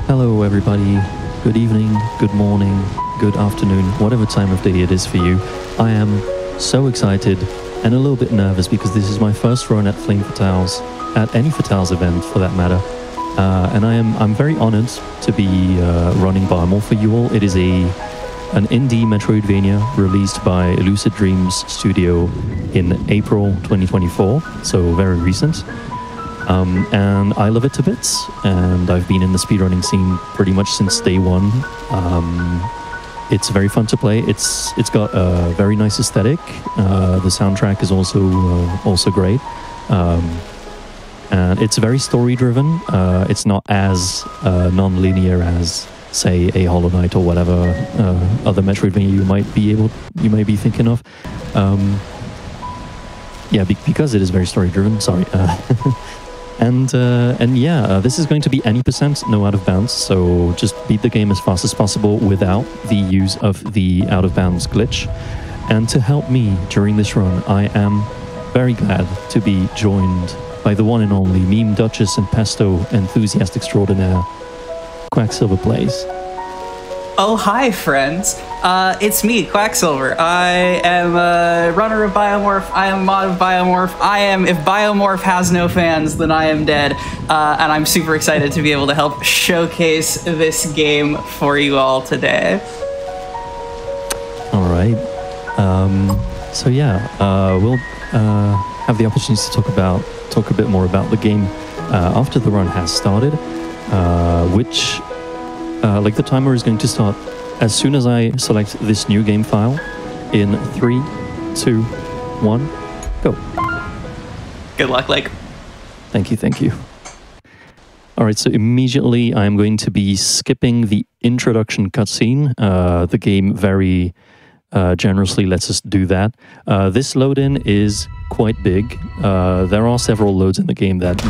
Hello everybody, good evening, good morning, good afternoon, whatever time of day it is for you. I am so excited and a little bit nervous because this is my first run at Flame Fatales, at any Fatales event for that matter. And I'm very honored to be running BIOMORPH for you all. It is an indie Metroidvania released by Lucid Dreams Studio in April 2024, so very recent. And I love it to bits, and I've been in the speedrunning scene pretty much since day one. It's very fun to play. It's got a very nice aesthetic. The soundtrack is also great, and it's very story driven. It's not as non-linear as, say, a Hollow Knight or whatever other Metroidvania you might be thinking of. Yeah, because it is very story driven. Sorry. And yeah, this is going to be any percent, no out of bounds, so just beat the game as fast as possible without the use of the out of bounds glitch. And to help me during this run, I am very glad to be joined by the one and only Meme Duchess and Pesto enthusiast extraordinaire, Quacksilver Plays. Oh, hi, friends. It's me, Quacksilver. I am a runner of BIOMORPH. I am a mod of BIOMORPH. If BIOMORPH has no fans, then I am dead. And I'm super excited to be able to help showcase this game for you all today. All right. So yeah, we'll have the opportunity to talk a bit more about the game after the run has started, which... the timer is going to start as soon as I select this new game file in 3, 2, 1, go. Good luck, Lake. Thank you. Alright, so immediately I'm going to be skipping the introduction cutscene. The game very generously lets us do that. This load-in is quite big. There are several loads in the game that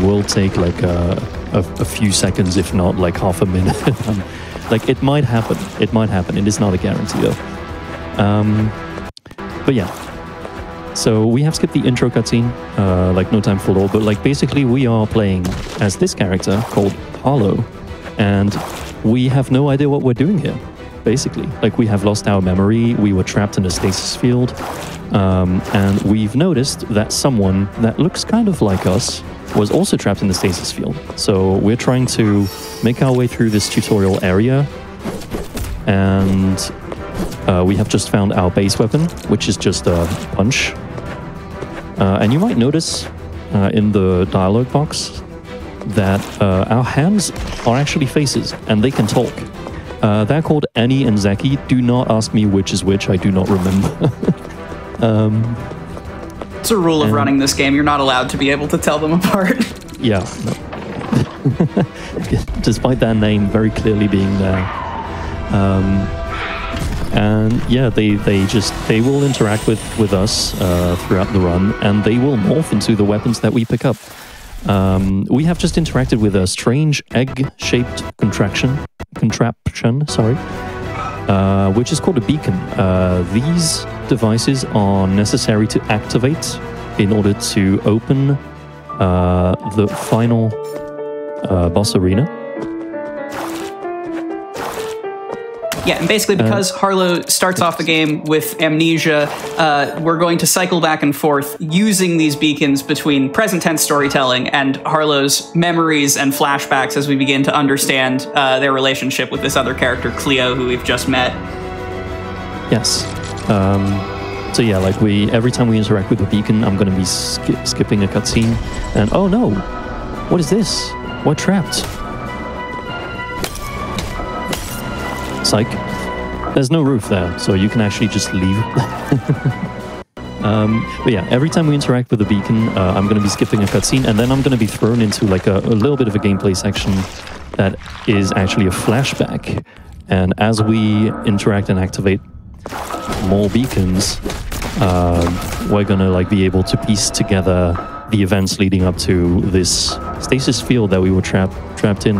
will take a few seconds, if not like half a minute. It might happen. It is not a guarantee though. But yeah. So we have skipped the intro cutscene, no time for all, but basically we are playing as this character called Harlow, and we have no idea what we're doing here. Basically, we have lost our memory, we were trapped in a stasis field, and we've noticed that someone that looks kind of like us was also trapped in the stasis field. So we're trying to make our way through this tutorial area, and we have just found our base weapon, which is just a punch. And you might notice in the dialogue box that our hands are actually faces, and they can talk. They're called Annie and Zaki. Do not ask me which is which, I do not remember. It's a rule of running this game. You're not allowed to be able to tell them apart. Yeah. No. Despite their name very clearly being there. And yeah, they will interact with us throughout the run, and they will morph into the weapons that we pick up. We have just interacted with a strange egg-shaped contraption, which is called a beacon. These devices are necessary to activate in order to open the final boss arena. Yeah, and basically because Harlow starts off the game with amnesia, we're going to cycle back and forth using these beacons between present tense storytelling and Harlow's memories and flashbacks as we begin to understand their relationship with this other character, Cleo, who we've just met. Yes. So yeah, every time we interact with the beacon, I'm going to be skipping a cutscene, and oh no, what is this? We're trapped. Psych. There's no roof there, so you can actually just leave. But yeah, every time we interact with the beacon, I'm going to be skipping a cutscene, and then I'm going to be thrown into a little bit of a gameplay section that is actually a flashback. And as we interact and activate more beacons, we're going to be able to piece together the events leading up to this stasis field that we were trapped in,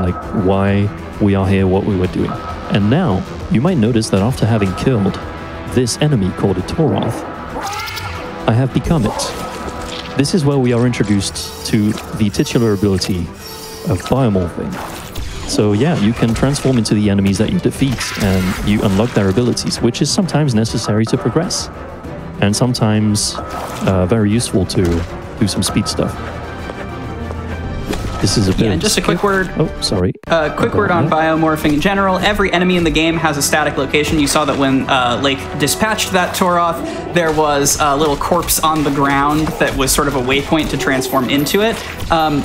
why we are here, what we were doing. And now, you might notice that after having killed this enemy called a Toroth, I have become it. This is where we are introduced to the titular ability of biomorphing. So yeah, you can transform into the enemies that you defeat, and you unlock their abilities, which is sometimes necessary to progress, and sometimes very useful to do some speed stuff. This is a bit. Yeah, and just a quick word. Oh, sorry. Quick word on biomorphing in general. Every enemy in the game has a static location. You saw that when Lake dispatched that Toroth, there was a little corpse on the ground that was sort of a waypoint to transform into it.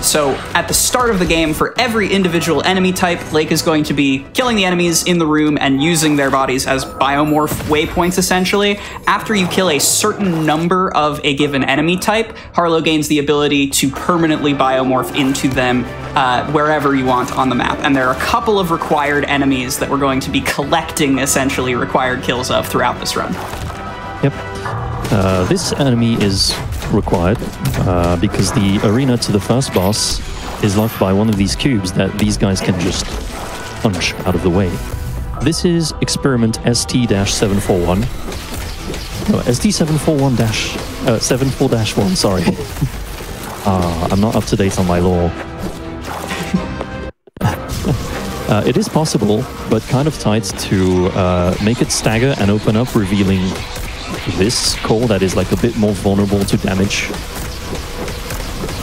So at the start of the game, for every individual enemy type, Lake is going to be killing the enemies in the room and using their bodies as biomorph waypoints, essentially. After you kill a certain number of a given enemy type, Harlow gains the ability to permanently biomorph into them wherever you want on the map. And there are a couple of required enemies that we're going to be collecting, essentially, required kills of throughout this run. Yep. This enemy is required because the arena to the first boss is locked by one of these cubes that these guys can just punch out of the way. This is experiment ST-741. No, ST-741-74-1, sorry. I'm not up to date on my lore. It is possible, but kind of tight, to make it stagger and open up, revealing this core that is like a bit more vulnerable to damage.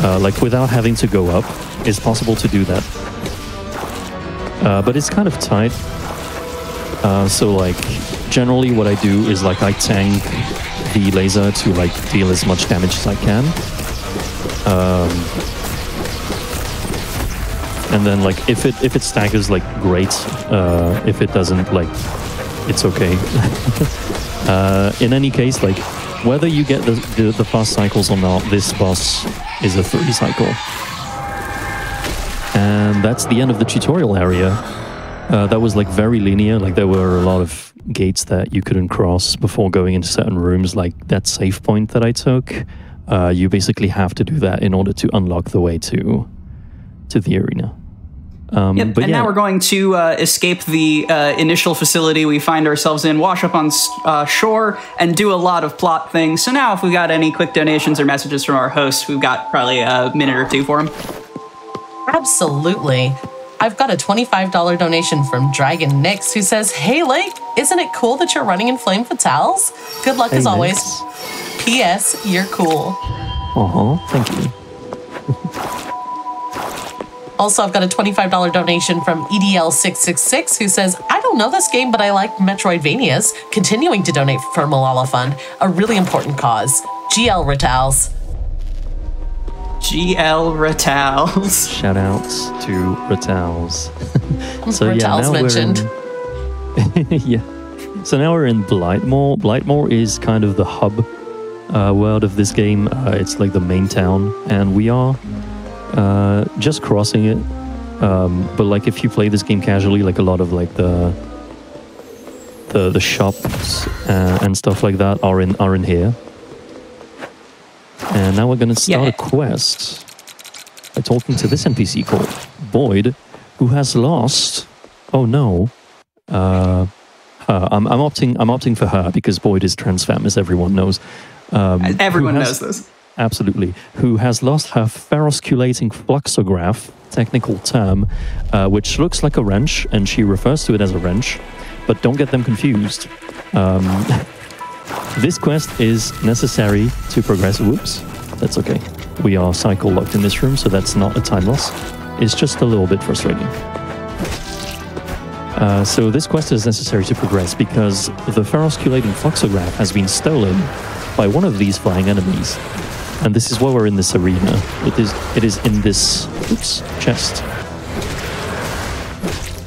Like without having to go up, it's possible to do that. But it's kind of tight. So like, generally what I do is like I tank the laser to like deal as much damage as I can. And then like if it staggers, like great. If it doesn't, like it's okay. In any case, like whether you get the fast cycles or not, this boss is a 3 cycle. And that's the end of the tutorial area. That was like very linear. Like there were a lot of gates that you couldn't cross before going into certain rooms. Like that save point that I took, you basically have to do that in order to unlock the way to the arena. Yep. And now we're going to escape the initial facility we find ourselves in, wash up on shore, and do a lot of plot things. So now if we've got any quick donations or messages from our hosts, we've got probably a minute or two for them. Absolutely. I've got a $25 donation from Dragon Nix, who says, "Hey Lake, isn't it cool that you're running in Flame Fatales? Good luck as always. P.S. You're cool." Thank you. Also, I've got a $25 donation from EDL666, who says, "I don't know this game, but I like Metroidvanias. Continuing to donate for Malala Fund, a really important cause. GL Ritals." GL Ritals. Shout outs to Ritals. So Ritals yeah, now mentioned. We're in, yeah. So now we're in Blightmoor. Blightmoor is kind of the hub world of this game. It's like the main town, and we are just crossing it. But like if you play this game casually, like a lot of like the shops and stuff like that are in here. And now we're going to start a quest by talking to this NPC called Boyd, who has lost. Oh no, her. I'm opting for her because Boyd is trans femme, as everyone knows. Everyone knows this. Absolutely. Who has lost her ferrosculating fluxograph, technical term, which looks like a wrench, and she refers to it as a wrench. But don't get them confused. This quest is necessary to progress. Whoops, that's okay. We are cycle locked in this room, so that's not a time loss. It's just a little bit frustrating. So this quest is necessary to progress because the ferrosculating fluxograph has been stolen by one of these flying enemies. And this is why we're in this arena. It is in this chest.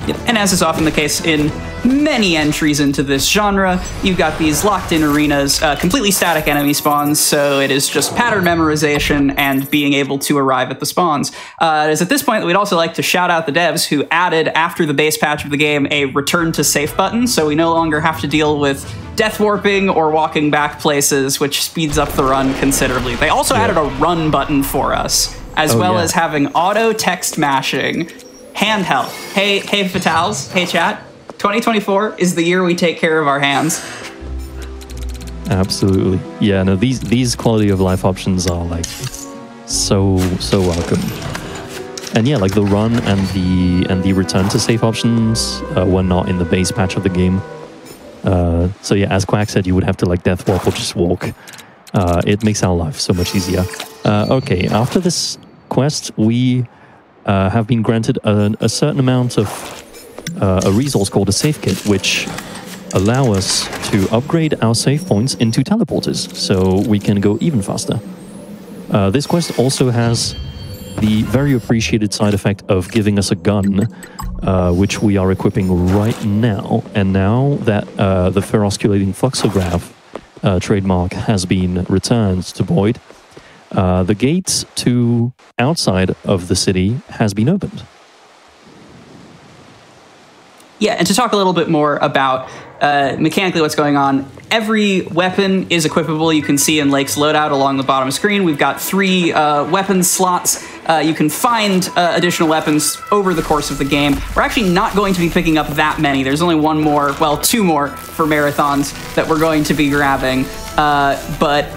Yep. And as is often the case in many entries into this genre, you've got these locked-in arenas, completely static enemy spawns, so it is just pattern memorization and being able to arrive at the spawns. It is at this point that we'd also like to shout out the devs who added, after the base patch of the game, a return to safe button, so we no longer have to deal with death warping or walking back places, which speeds up the run considerably. They also added a run button for us, as well as having auto text mashing. Handheld. Hey Fatals, hey chat. 2024 is the year we take care of our hands. Absolutely. Yeah, no, these quality of life options are like so welcome. And yeah, like the run and the return to safe options were not in the base patch of the game. So yeah, as Quack said, you would have to like death walk or just walk. It makes our life so much easier. Okay, after this quest, we have been granted a certain amount of a resource called a save kit, which allow us to upgrade our save points into teleporters, so we can go even faster. This quest also has the very appreciated side effect of giving us a gun, which we are equipping right now. And now that the ferrosculating fluxograph trademark has been returned to Boyd, the gate to outside of the city has been opened. Yeah, and to talk a little bit more about mechanically what's going on, every weapon is equipable. You can see in Lake's loadout along the bottom screen, we've got 3 weapon slots. You can find additional weapons over the course of the game. We're actually not going to be picking up that many. There's only 1 more, well, 2 more for marathons that we're going to be grabbing. But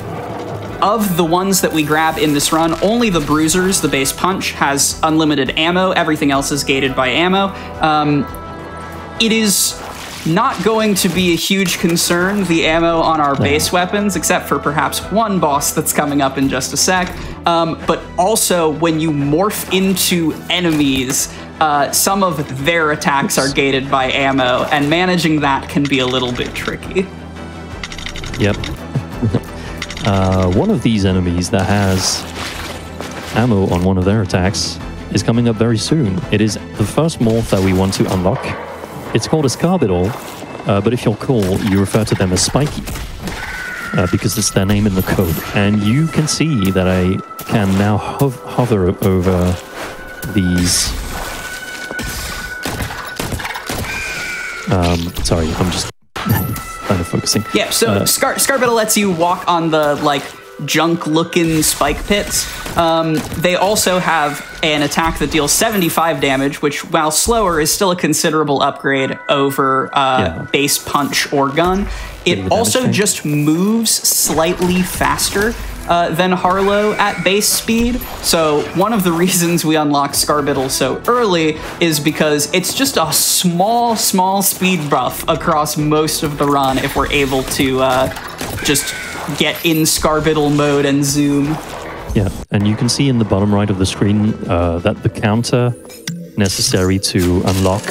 of the ones that we grab in this run, only the Bruisers, the base punch, has unlimited ammo. Everything else is gated by ammo. It is not going to be a huge concern, the ammo on our base weapons, except for perhaps 1 boss that's coming up in just a sec. But also, when you morph into enemies, some of their attacks are gated by ammo, and managing that can be a little bit tricky. Yep. One of these enemies that has ammo on one of their attacks is coming up very soon. It is the first morph that we want to unlock. It's called a Scarbidol, but if you're cool, you refer to them as Spiky, because it's their name in the code. And you can see that I can now hover over these... sorry, I'm just kind of focusing. Yeah, so Scarbidol lets you walk on the, like, junk-looking spike pits. They also have an attack that deals 75 damage, which, while slower, is still a considerable upgrade over base punch or gun. It also just moves slightly faster than Harlow at base speed. So one of the reasons we unlock Scarbidol so early is because it's just a small speed buff across most of the run if we're able to just get in Scarbidol mode and zoom. Yeah, and you can see in the bottom right of the screen that the counter necessary to unlock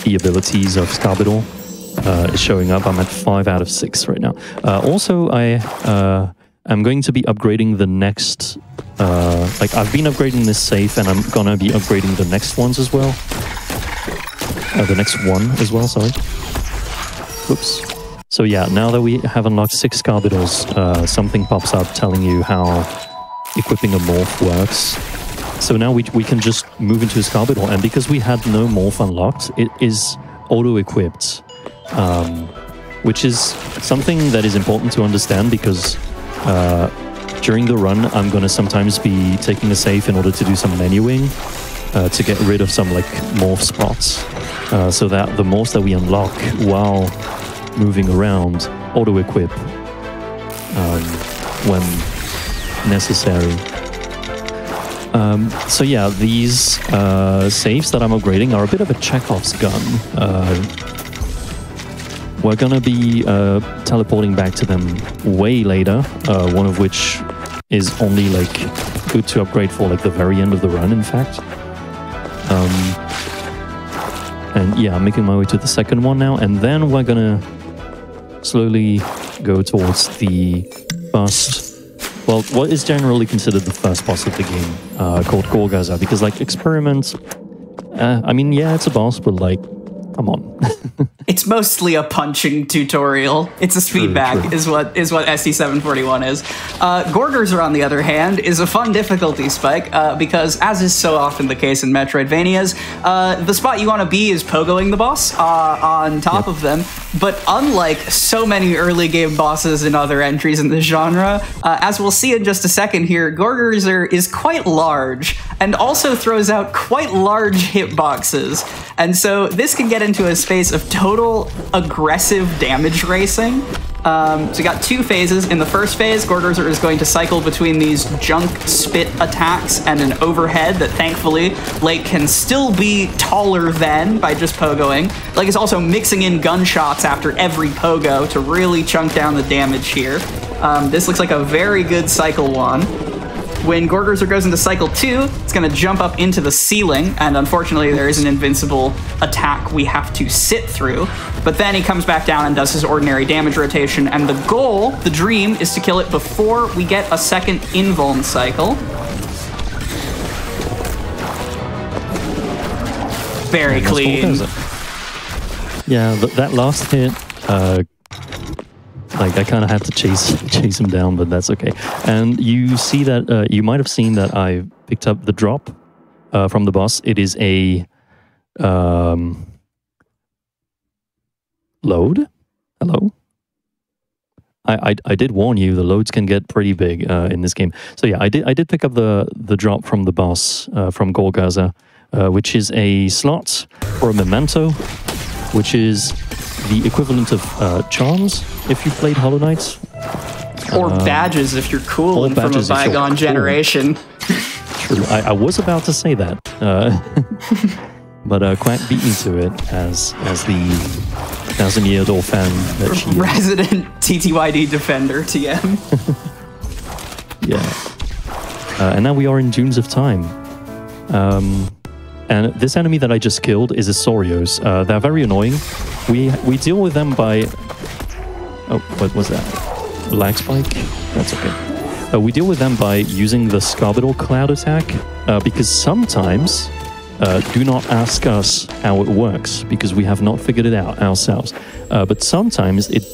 the abilities of Scarbidol is showing up. I'm at 5 out of 6 right now. Also, I'm going to be upgrading the next... like, I've been upgrading this safe, and I'm gonna be upgrading the next ones as well. The next one as well, sorry. Whoops. So yeah, now that we have unlocked 6 Scarbidols, something pops up telling you how equipping a morph works. So now we can just move into a Scarbidol, and because we had no morph unlocked, it is auto-equipped. Which is something that is important to understand, because during the run, I'm going to sometimes be taking a save in order to do some menuing to get rid of some like morph spots, so that the morphs that we unlock while moving around auto-equip when necessary. So yeah, these saves that I'm upgrading are a bit of a Chekhov's gun. We're gonna be teleporting back to them way later, one of which is only like good to upgrade for like the very end of the run, in fact. And yeah, I'm making my way to the second one now, and then we're gonna slowly go towards the first, well, what is generally considered the first boss of the game, called Gorgaza, because like Experiment, I mean, yeah, it's a boss, but like, come on. It's mostly a punching tutorial. It's a speed back, is what SC741 is. Gorgaza, on the other hand, is a fun difficulty spike, because, as is so often the case in Metroidvanias, the spot you want to be is pogoing the boss on top of them. But unlike so many early game bosses in other entries in the genre, as we'll see in just a second here, Gorgaza is quite large, and also throws out quite large hitboxes. And so this can get into a space of total aggressive damage racing, So we got 2 phases. In the first phase, Gorgorzer is going to cycle between these junk spit attacks and an overhead that thankfully Lake can still be taller than by just pogoing. Lake is also mixing in gunshots after every pogo to really chunk down the damage here. This looks like a very good cycle 1. When Gorgorzer goes into cycle 2, it's going to jump up into the ceiling, and unfortunately there is an invincible attack we have to sit through. But then he comes back down and does his ordinary damage rotation, and the goal, the dream, is to kill it before we get a second invuln cycle. Very clean. Yeah, that last hit, like I kind of had to chase him down, but that's okay. And you see that you might have seen that I picked up the drop from the boss. It is a load. Hello. I did warn you. The loads can get pretty big in this game. So yeah, I did pick up the drop from the boss from Gorgorzer, which is a slot for a memento, which is the equivalent of charms if you played Hollow Knight. Or badges if you're cool and from a bygone generation. True, I was about to say that. But Quack beat me to it as the 1,000-year-old fan that she is. Resident TTYD defender, TM. Yeah. And now we are in Dunes of Time. And this enemy that I just killed is a Saurios. They're very annoying. We deal with them by... Oh, what was that? Lag spike? That's okay. We deal with them by using the Scarbital Cloud attack, because sometimes... do not ask us how it works, because we have not figured it out ourselves. But sometimes it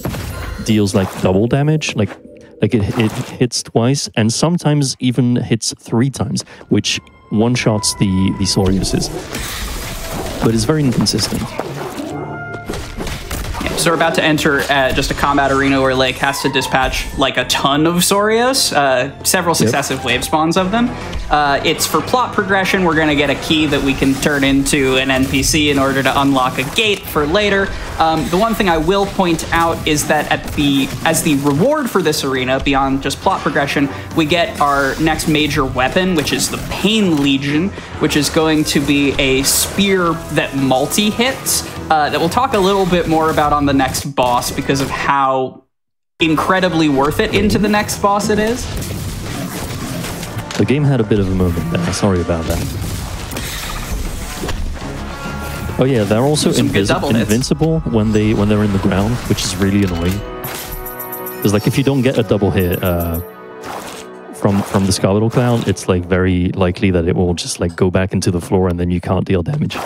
deals like double damage, like it hits twice, and sometimes even hits 3 times, which one-shots the Sauriuses. But it's very inconsistent. So we're about to enter just a combat arena where Lake has to dispatch like a ton of Saurios, several successive wave spawns of them. It's for plot progression. We're going to get a key that we can turn into an NPC in order to unlock a gate for later. The one thing I will point out is that as the reward for this arena, beyond just plot progression, we get our next major weapon, which is the Pain Legion, which is going to be a spear that multi-hits, that we'll talk a little bit more about on the next boss because of how incredibly worth it into the next boss it is. The game had a bit of a moment there. Sorry about that. Oh yeah, they're also invincible when they're in the ground, which is really annoying. Because like if you don't get a double hit from the Scarbital Cloud, it's like very likely that it will just like go back into the floor and then you can't deal damage.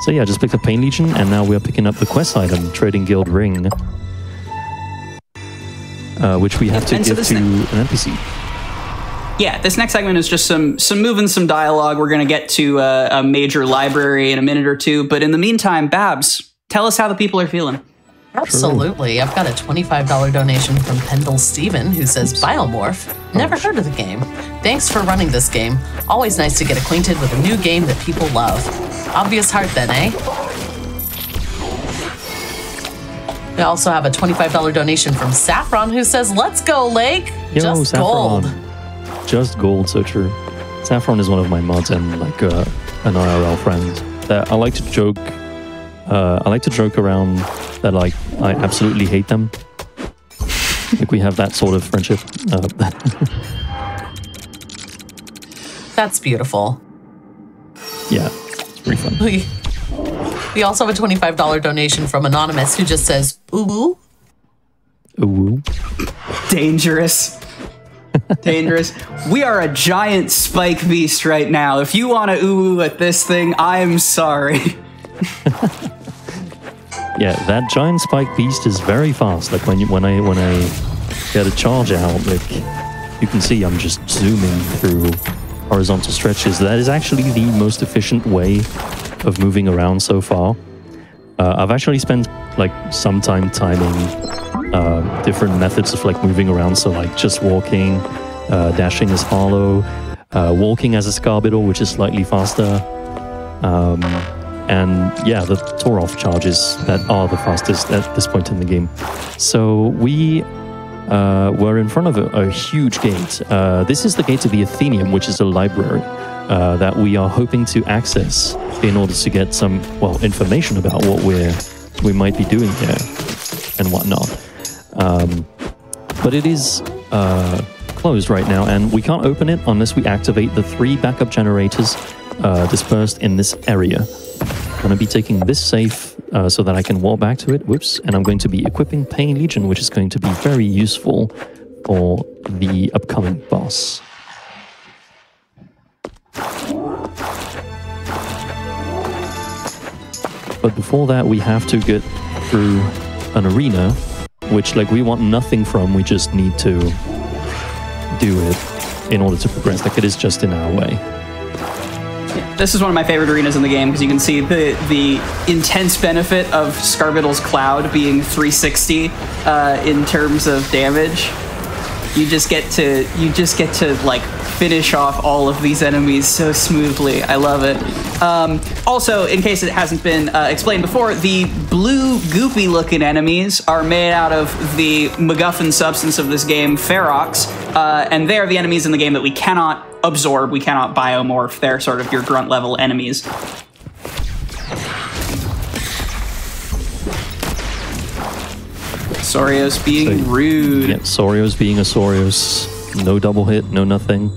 So yeah, I just picked up Pain Legion, and now we're picking up the quest item, Trading Guild Ring, which we have to give to an NPC. Yeah, this next segment is just some moving, some dialogue. We're going to get to a major library in a minute or two, but in the meantime, Babs, tell us how the people are feeling. Absolutely. I've got a $25 donation from Pendle Steven, who says, BIOMORPH, never heard of the game. Thanks for running this game. Always nice to get acquainted with a new game that people love. Obvious heart then, eh? We also have a $25 donation from Saffron, who says, let's go, Lake. Yo, just Saffron. gold. Just gold, so true. Saffron is one of my mods and like an IRL friend. That I like to joke. I like to joke around that like I absolutely hate them. Like we have that sort of friendship. That's beautiful. Yeah, it's pretty fun. We also have a $25 donation from Anonymous, who just says, ooh. Ooh. Dangerous. Dangerous. We are a giant spike beast right now. If you want to ooh at this thing, I'm sorry. Yeah, that giant spike beast is very fast. Like when I get a charge out, like you can see I'm just zooming through horizontal stretches. That is actually the most efficient way of moving around so far. I've actually spent like some time timing different methods of like moving around. So like just walking, dashing as Harlow, walking as a Scarbital, which is slightly faster. and yeah, the Torov charges that are the fastest at this point in the game. So we were in front of a huge gate. This is the gate to the Athenaeum, which is a library that we are hoping to access in order to get some, well, information about what we might be doing here and whatnot. But it is closed right now, and we can't open it unless we activate the 3 backup generators dispersed in this area. I'm going to be taking this safe so that I can walk back to it. Whoops. And I'm going to be equipping Pain Legion, which is going to be very useful for the upcoming boss. But before that, we have to get through an arena, which, like, we want nothing from. We just need to do it in order to progress. Like, it is just in our way. This is one of my favorite arenas in the game because you can see the intense benefit of Scarbiddle's Cloud being 360 in terms of damage. You just get to like finish off all of these enemies so smoothly. I love it. Also, in case it hasn't been explained before, the blue goopy looking enemies are made out of the MacGuffin substance of this game, Ferox, and they're the enemies in the game that we cannot absorb, we cannot biomorph. They're sort of your grunt level enemies. Sorios being rude. Yeah, Sorios being a Sorios. No double hit, no nothing.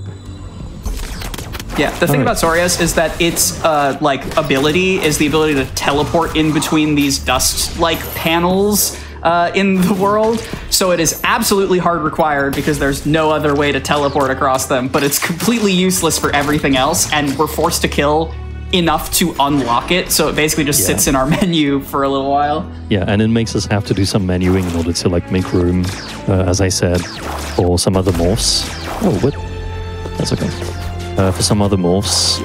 Yeah, the thing about Sorios is that its like ability is the ability to teleport in between these dust-like panels in the world. So it is absolutely hard required because there's no other way to teleport across them, but it's completely useless for everything else, and we're forced to kill enough to unlock it, so it basically just sits in our menu for a little while. Yeah, and it makes us have to do some menuing in order to like make room, as I said, for some other morphs. Oh, what? That's okay. For some other morphs,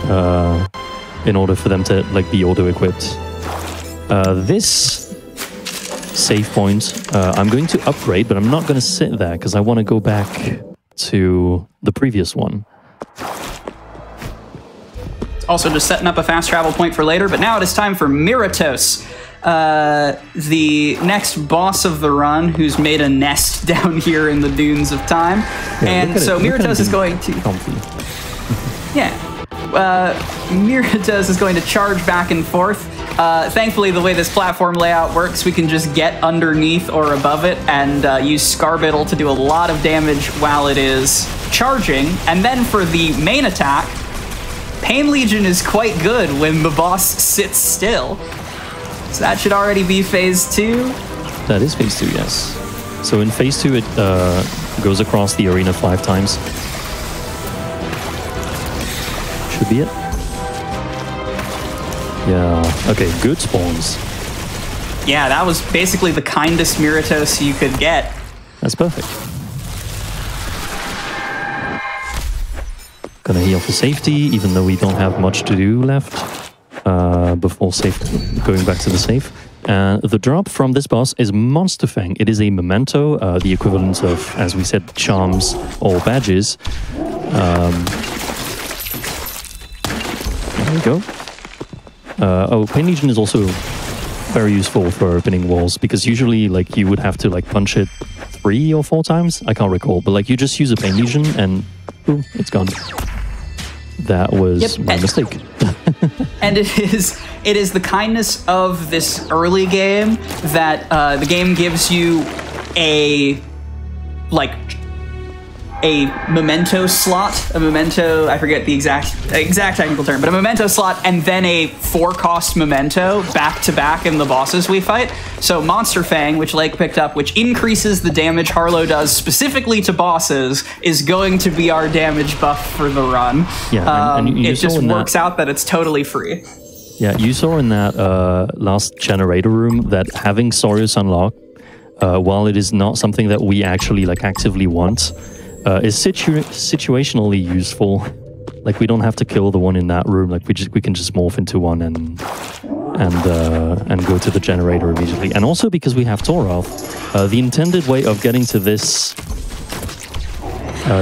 in order for them to like be auto-equipped. This save point, I'm going to upgrade, but I'm not going to sit there because I want to go back to the previous one. Also just setting up a fast travel point for later, but now it is time for Miratos, the next boss of the run, who's made a nest down here in the dunes of time. Yeah, and so Miratos is going to... Miratos is going to charge back and forth. Thankfully, the way this platform layout works, we can just get underneath or above it and use Scarbiddle to do a lot of damage while it is charging. And then for the main attack, Pain Legion is quite good when the boss sits still. So that should already be phase 2. That is phase 2, yes. So in phase 2, it goes across the arena 5 times. Should be it. Yeah, okay, good spawns. Yeah, that was basically the kindest Miratos you could get. That's perfect. Gonna heal for safety, even though we don't have much to do left before going back to the safe. The drop from this boss is Monster Fang. It is a memento, the equivalent of, as we said, charms or badges. There we go. Pain Legion is also very useful for opening walls, because usually like you would have to like punch it 3 or 4 times. I can't recall, but like you just use a Pain Legion and boom, it's gone. That was my mistake. And it is the kindness of this early game that the game gives you a memento slot, I forget the exact technical term, but a memento slot, and then a 4-cost memento back to back in the bosses we fight. So Monster Fang, which Lake picked up, which increases the damage Harlow does specifically to bosses, is going to be our damage buff for the run. Yeah, and it just works out that it's totally free. Yeah, you saw in that last generator room that having Sorios unlocked, while it is not something that we actually like actively want, is situationally useful. Like we don't have to kill the one in that room. Like we can just morph into one and go to the generator immediately. And also because we have Torov, the intended way of getting to this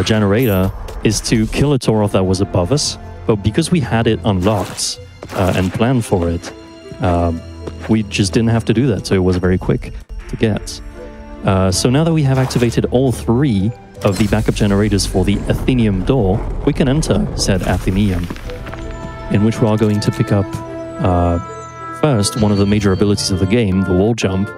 generator is to kill a Torov that was above us. But because we had it unlocked and planned for it, we just didn't have to do that, so it was very quick to get. So now that we have activated all 3 of the backup generators for the Athenium door, we can enter said Athenium, in which we are going to pick up first one of the major abilities of the game, the wall jump,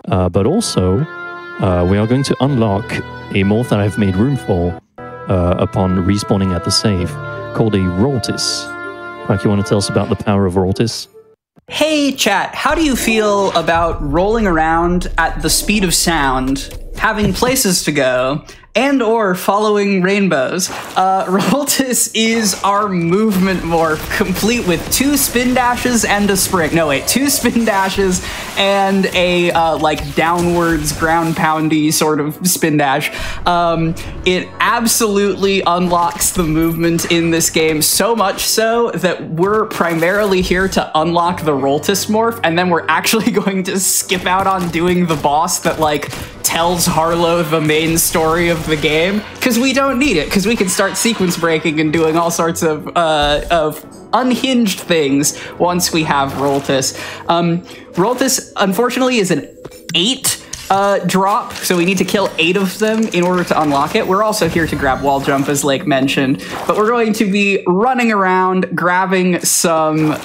but also we are going to unlock a morph that I've made room for upon respawning at the save, called a Rortis. Quack, you want to tell us about the power of Rortis? Hey, chat, how do you feel about rolling around at the speed of sound, having places to go, and or following rainbows? Rortis is our movement morph, complete with 2 spin dashes and a sprint. No, wait, 2 spin dashes and a, like, downwards ground poundy sort of spin dash. It absolutely unlocks the movement in this game, so much so that we're primarily here to unlock the Rortis morph, and then we're actually going to skip out on doing the boss that, like, tells Harlow the main story of the game, because we don't need it, because we can start sequence breaking and doing all sorts of unhinged things once we have Rortis. Rortis, unfortunately, is an 8 drop, so we need to kill 8 of them in order to unlock it. We're also here to grab wall jump, as Lake mentioned, but we're going to be running around, grabbing some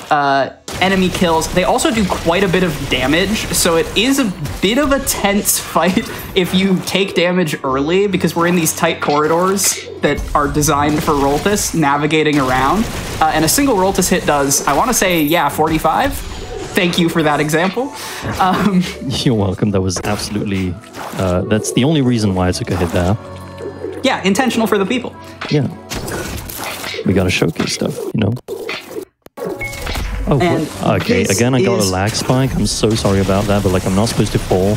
enemy kills. They also do quite a bit of damage, so it is a bit of a tense fight if you take damage early, because we're in these tight corridors that are designed for Rortis navigating around. And a single Rortis hit does, I want to say, yeah, 45. Thank you for that example. You're welcome. That was absolutely... that's the only reason why I took a hit there. Yeah, intentional for the people. Yeah. We gotta showcase stuff, you know? Oh, okay. Again, I got a lag spike. I'm so sorry about that, but like, I'm not supposed to fall.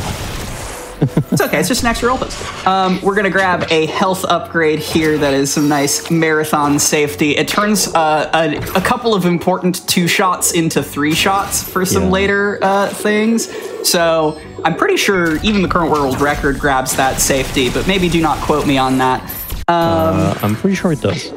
It's okay. It's just an extra Rortis. We're gonna grab a health upgrade here. That is some nice marathon safety. It turns a couple of important 2 shots into 3 shots for some later things. So I'm pretty sure even the current world record grabs that safety, but maybe do not quote me on that. I'm pretty sure it does.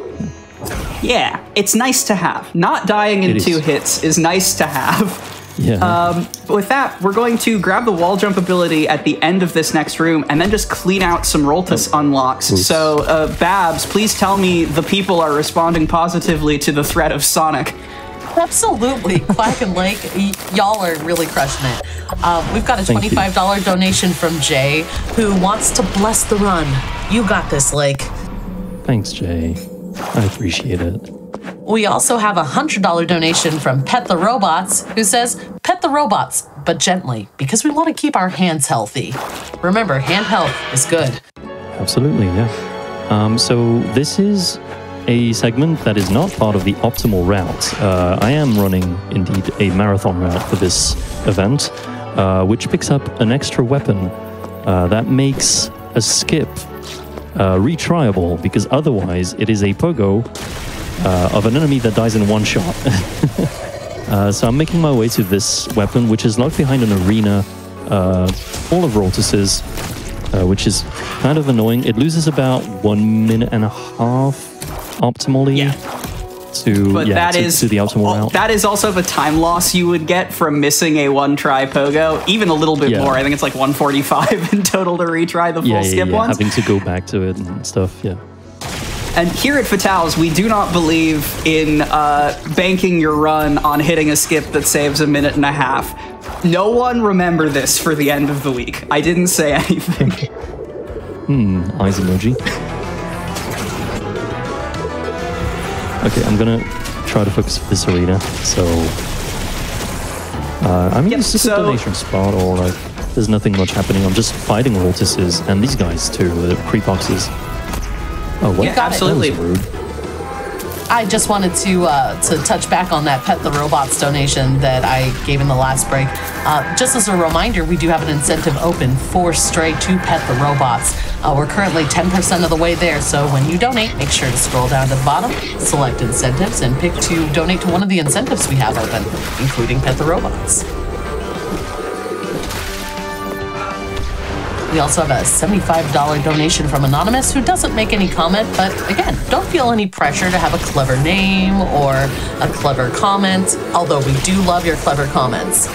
Yeah, it's nice to have. Not dying in 2 hits is nice to have. Yeah. With that, we're going to grab the wall jump ability at the end of this next room and then just clean out some Rortis unlocks. Oops. So, Babs, please tell me the people are responding positively to the threat of Sonic. Absolutely. Quack and Lake, y'all are really crushing it. We've got a $25 donation from Jay, who wants to bless the run. You got this, Lake. Thanks, Jay. I appreciate it. We also have a $100 donation from Pet the Robots, who says, pet the robots, but gently, because we want to keep our hands healthy. Remember, hand health is good. Absolutely, yeah. So this is a segment that is not part of the optimal route. I am running, indeed, a marathon route for this event, which picks up an extra weapon that makes a skip retryable, because otherwise it is a pogo of an enemy that dies in 1 shot. So I'm making my way to this weapon, which is locked behind an arena full of Rortises, which is kind of annoying. It loses about 1.5 minutes optimally to the optimal route. That is also the time loss you would get from missing a 1-try pogo, even a little bit more. I think it's like 145 in total to retry the full skip ones. Having to go back to it and stuff, And here at Fatales, we do not believe in banking your run on hitting a skip that saves 1.5 minutes. No one remember this for the end of the week. I didn't say anything. Eyes emoji. Okay, I'm gonna try to focus this arena. So, I mean, this is a donation spot, or like, there's nothing much happening. I'm just fighting Rortises and these guys too, the creep boxes. Oh, what? Yeah, absolutely. That was rude. I just wanted to touch back on that Pet the Robots donation that I gave in the last break. Just as a reminder, we do have an incentive open for Stray to Pet the Robots. We're currently 10% of the way there, so when you donate, make sure to scroll down to the bottom, select incentives, and pick to donate to one of the incentives we have open, including Pet the Robots. We also have a $75 donation from Anonymous, who doesn't make any comment, but again, don't feel any pressure to have a clever name or a clever comment, although we do love your clever comments.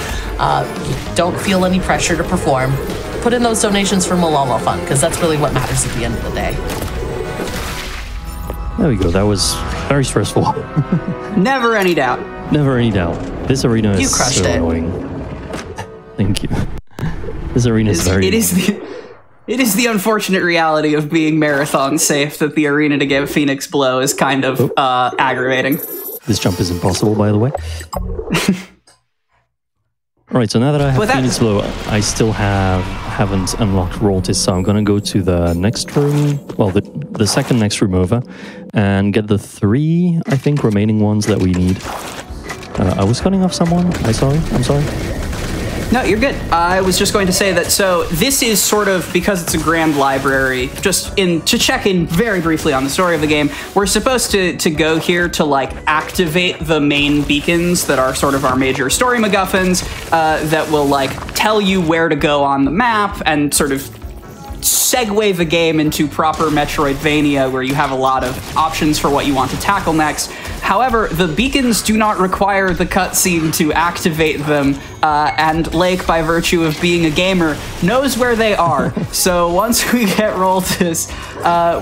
Don't feel any pressure to perform. Put in those donations for Malala Fund, because that's really what matters at the end of the day. There we go. That was very stressful. Never any doubt. Never any doubt. This arena is so annoying. Thank you. This arena is very annoying. It is the unfortunate reality of being marathon safe that the arena to get Phoenix Blow is kind of aggravating. This jump is impossible, by the way. Alright, so now that I have Phoenix Blow, I still haven't unlocked Roltis, so I'm gonna go to the next room, well, the second next room over, and get the 3, I think, remaining ones that we need. I was cutting off someone. I'm sorry. No, you're good. I was just going to say that, so this is sort of, because it's a grand library, just to check in very briefly on the story of the game, we're supposed to go here to, like, activate the main beacons that are sort of our major story MacGuffins, that will, like, tell you where to go on the map and sort of segue the game into proper Metroidvania, where you have a lot of options for what you want to tackle next. However, the beacons do not require the cutscene to activate them, and Lake, by virtue of being a gamer, knows where they are. So once we get Roltis,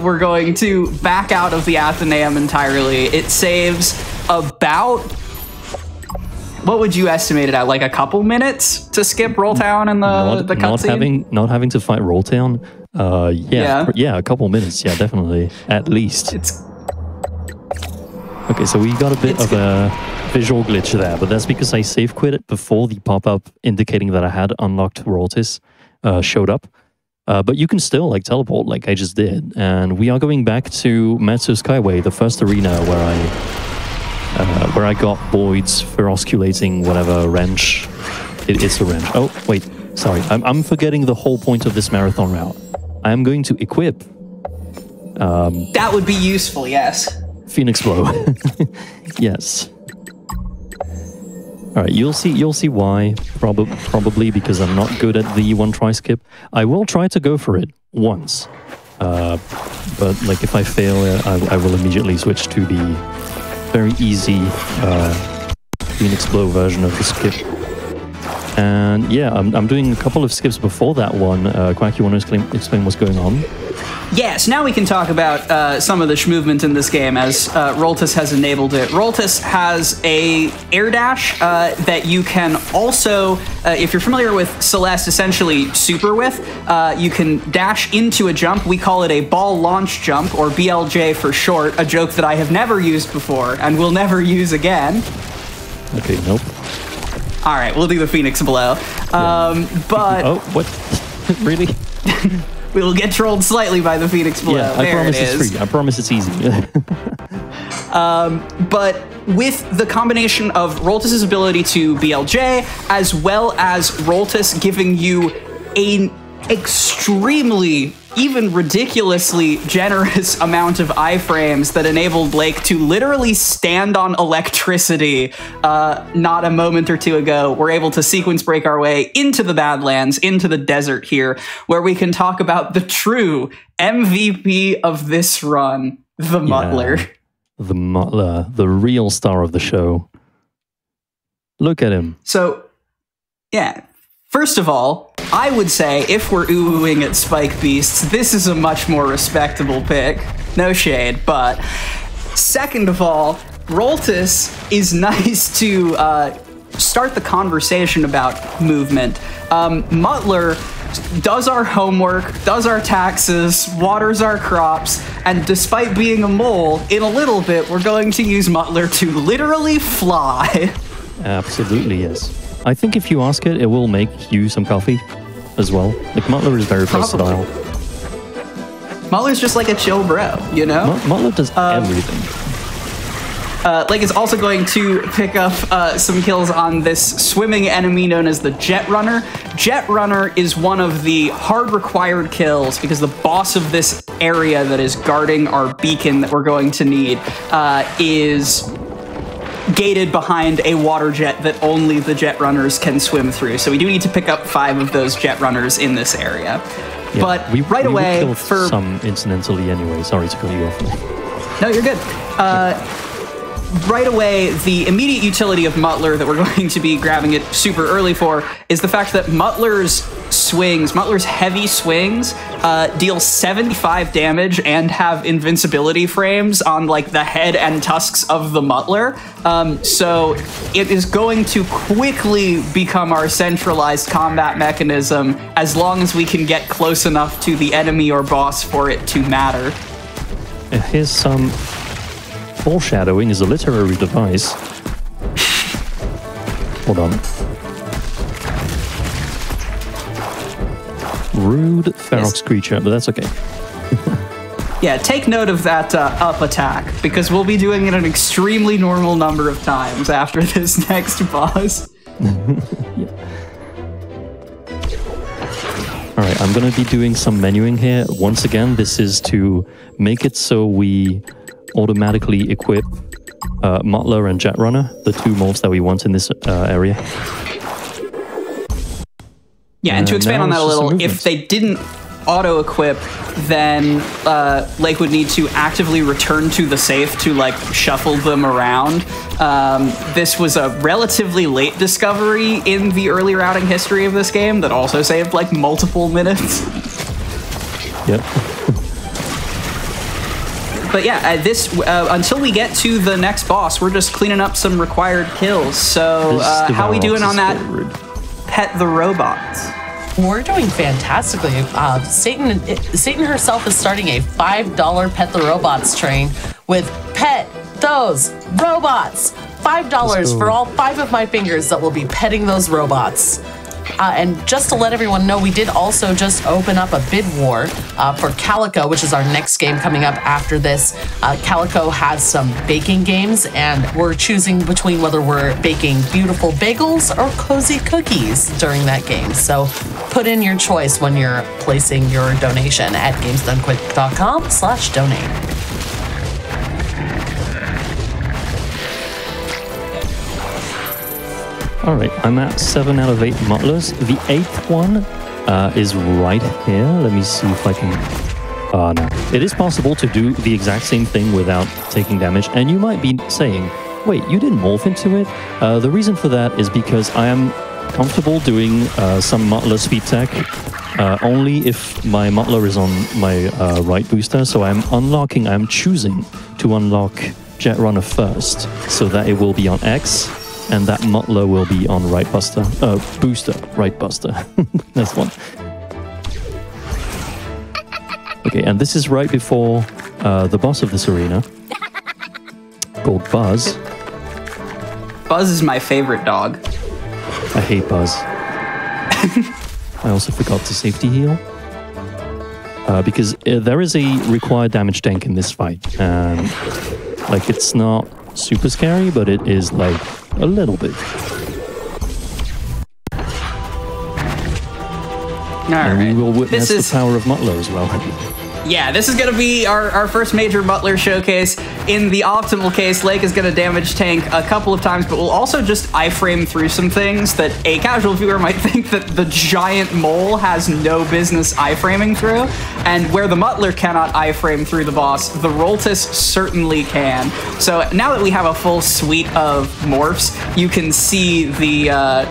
we're going to back out of the Athenaeum entirely. It saves about... What would you estimate it at? Like a couple minutes to skip Rolltown and the cutscene? Not having to fight Rolltown? Yeah, a couple minutes. Yeah, definitely. At least. Okay, so we got a bit of a visual glitch there, but that's because I save quit it before the pop-up indicating that I had unlocked Roltis showed up. But you can still like teleport like I just did. And we are going back to Metsu Skyway, the first arena where I got Boyd's ferosculating whatever wrench. It's a wrench. Oh, wait. Sorry. I'm forgetting the whole point of this marathon route. I am going to equip... that would be useful, yes. Phoenix Blow. Yes. Alright, you'll see why. Probably because I'm not good at the one-try skip. I will try to go for it once. But like if I fail, I will immediately switch to the very easy Phoenix Blow version of the skip. And yeah, I'm doing a couple of skips before that one. Quack, you want to explain what's going on? Yes, now we can talk about some of the movement in this game as Roltis has enabled it. Roltis has a air dash that you can also, if you're familiar with Celeste, essentially super with, you can dash into a jump. We call it a ball launch jump, or BLJ for short, a joke that I have never used before and will never use again. Okay, nope. All right, we'll do the Phoenix Blow. But... Oh, what? Really? We will get trolled slightly by the Phoenix Blow. Yeah, I promise it's free. I promise it's easy. But with the combination of Roltis' ability to BLJ, as well as Roltis giving you an extremely, even ridiculously generous amount of iframes that enabled Blake to literally stand on electricity not a moment or two ago, we're able to sequence break our way into the Badlands, into the desert here, where we can talk about the true MVP of this run, the Muttler. The Muttler, the real star of the show. Look at him. So, yeah. First of all, I would say if we're oohing at Spike Beasts, this is a much more respectable pick. No shade, but second of all, Roltis is nice to start the conversation about movement. Muttler does our homework, does our taxes, waters our crops, and despite being a mole, in a little bit, we're going to use Muttler to literally fly. Absolutely, yes. I think if you ask it, it will make you some coffee as well. Like, Muttler is very versatile. Muttler's just like a chill bro, you know? Muttler does everything. Lake is also going to pick up some kills on this swimming enemy known as the Jet Runner. Jet Runner is one of the hard required kills because the boss of this area that is guarding our beacon that we're going to need is gated behind a water jet that only the Jet Runners can swim through. So we do need to pick up 5 of those Jet Runners in this area. Yeah, but right we away killed some incidentally anyway. Sorry to cut you off. No, you're good. Right away, the immediate utility of Muttler that we're going to be grabbing it super early for is the fact that Muttler's heavy swings, deal 75 damage and have invincibility frames on like the head and tusks of the Muttler. So it is going to quickly become our centralized combat mechanism as long as we can get close enough to the enemy or boss for it to matter. Here's some foreshadowing is a literary device. Hold on. Rude ferox creature, but that's okay. Yeah, take note of that up attack, because we'll be doing it an extremely normal number of times after this next boss. Yeah. Alright, I'm going to be doing some menuing here. Once again, this is to make it so we automatically equip Muttler and Jetrunner, the two morphs that we want in this area. Yeah, and to expand on that a little, if they didn't auto-equip, then Lake would need to actively return to the safe to like shuffle them around. This was a relatively late discovery in the early routing history of this game that also saved like multiple minutes. Yep. But yeah, until we get to the next boss, we're just cleaning up some required kills. So how are we doing on that Pet the Robot? We're doing fantastically. Satan herself is starting a $5 Pet the Robots train with Pet Those Robots. $5 for all 5 of my fingers that will be petting those robots. And just to let everyone know, we did also just open up a bid war for Calico, which is our next game coming up after this. Calico has some baking games, and we're choosing between whether we're baking beautiful bagels or cozy cookies during that game. So put in your choice when you're placing your donation at gamesdonequick.com/donate. Alright, I'm at 7 out of 8 Muttlers. The 8th one is right here. Let me see if I can... no. It is possible to do the exact same thing without taking damage, and you might be saying, wait, you didn't morph into it? The reason for that is because I am comfortable doing some Muttler speed tech only if my Muttler is on my right booster, so I'm choosing to unlock Jetrunner first, so that it will be on X, and that Muttler will be on right booster. Right buster. That's one. Okay, and this is right before the boss of this arena, called Buzz. Buzz is my favorite dog. I hate Buzz. I also forgot to safety heal. Because there is a required damage tank in this fight. And, like, it's not super scary, but it is, like, a little bit. And we will witness the power of Muttler as well. Yeah, this is going to be our first major Muttler showcase. In the optimal case, Lake is going to damage tank a couple of times, but we'll also just iframe through some things that a casual viewer might think that the giant mole has no business iframing through. And where the Muttler cannot iframe through the boss, the Roltis certainly can. So now that we have a full suite of morphs, you can see the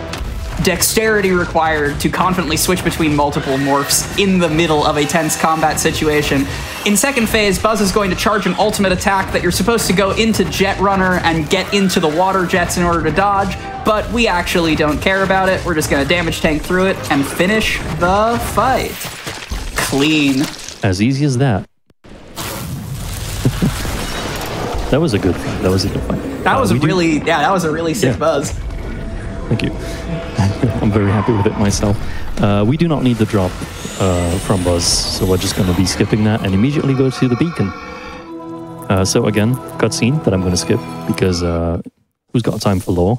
dexterity required to confidently switch between multiple morphs in the middle of a tense combat situation. In second phase, Buzz is going to charge an ultimate attack that you're supposed to go into Jetrunner and get into the water jets in order to dodge, but we actually don't care about it. We're just going to damage tank through it and finish the fight. Clean. As easy as that. That was a good fight. That was a good fight. That was a really sick Buzz. Thank you. I'm very happy with it myself. We do not need the drop from Buzz, so we're just going to be skipping that and immediately go to the beacon. So again, cutscene that I'm going to skip because who's got time for lore?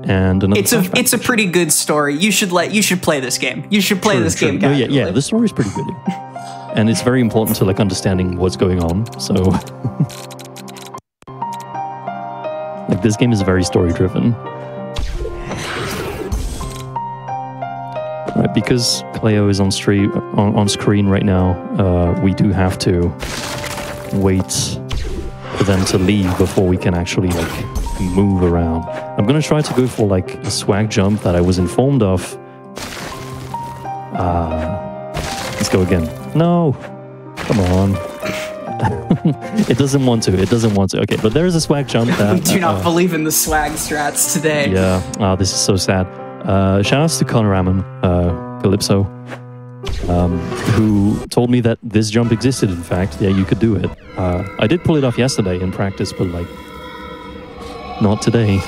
And another it's a pretty good story. You should play this game. You should play this game. No, yeah, the story's pretty good, and it's very important to like understanding what's going on. So. Like, this game is very story-driven. Right, because Cleo is on screen right now, we do have to wait for them to leave before we can actually like move around. I'm gonna try to go for like a swag jump that I was informed of. Let's go again. No, come on. It doesn't want to. It doesn't want to. Okay, but there is a swag jump. That, we do not believe in the swag strats today. Yeah. Oh, this is so sad. Shout outs to Conoraman, Calypso, who told me that this jump existed. In fact, yeah, you could do it. I did pull it off yesterday in practice, but like, not today.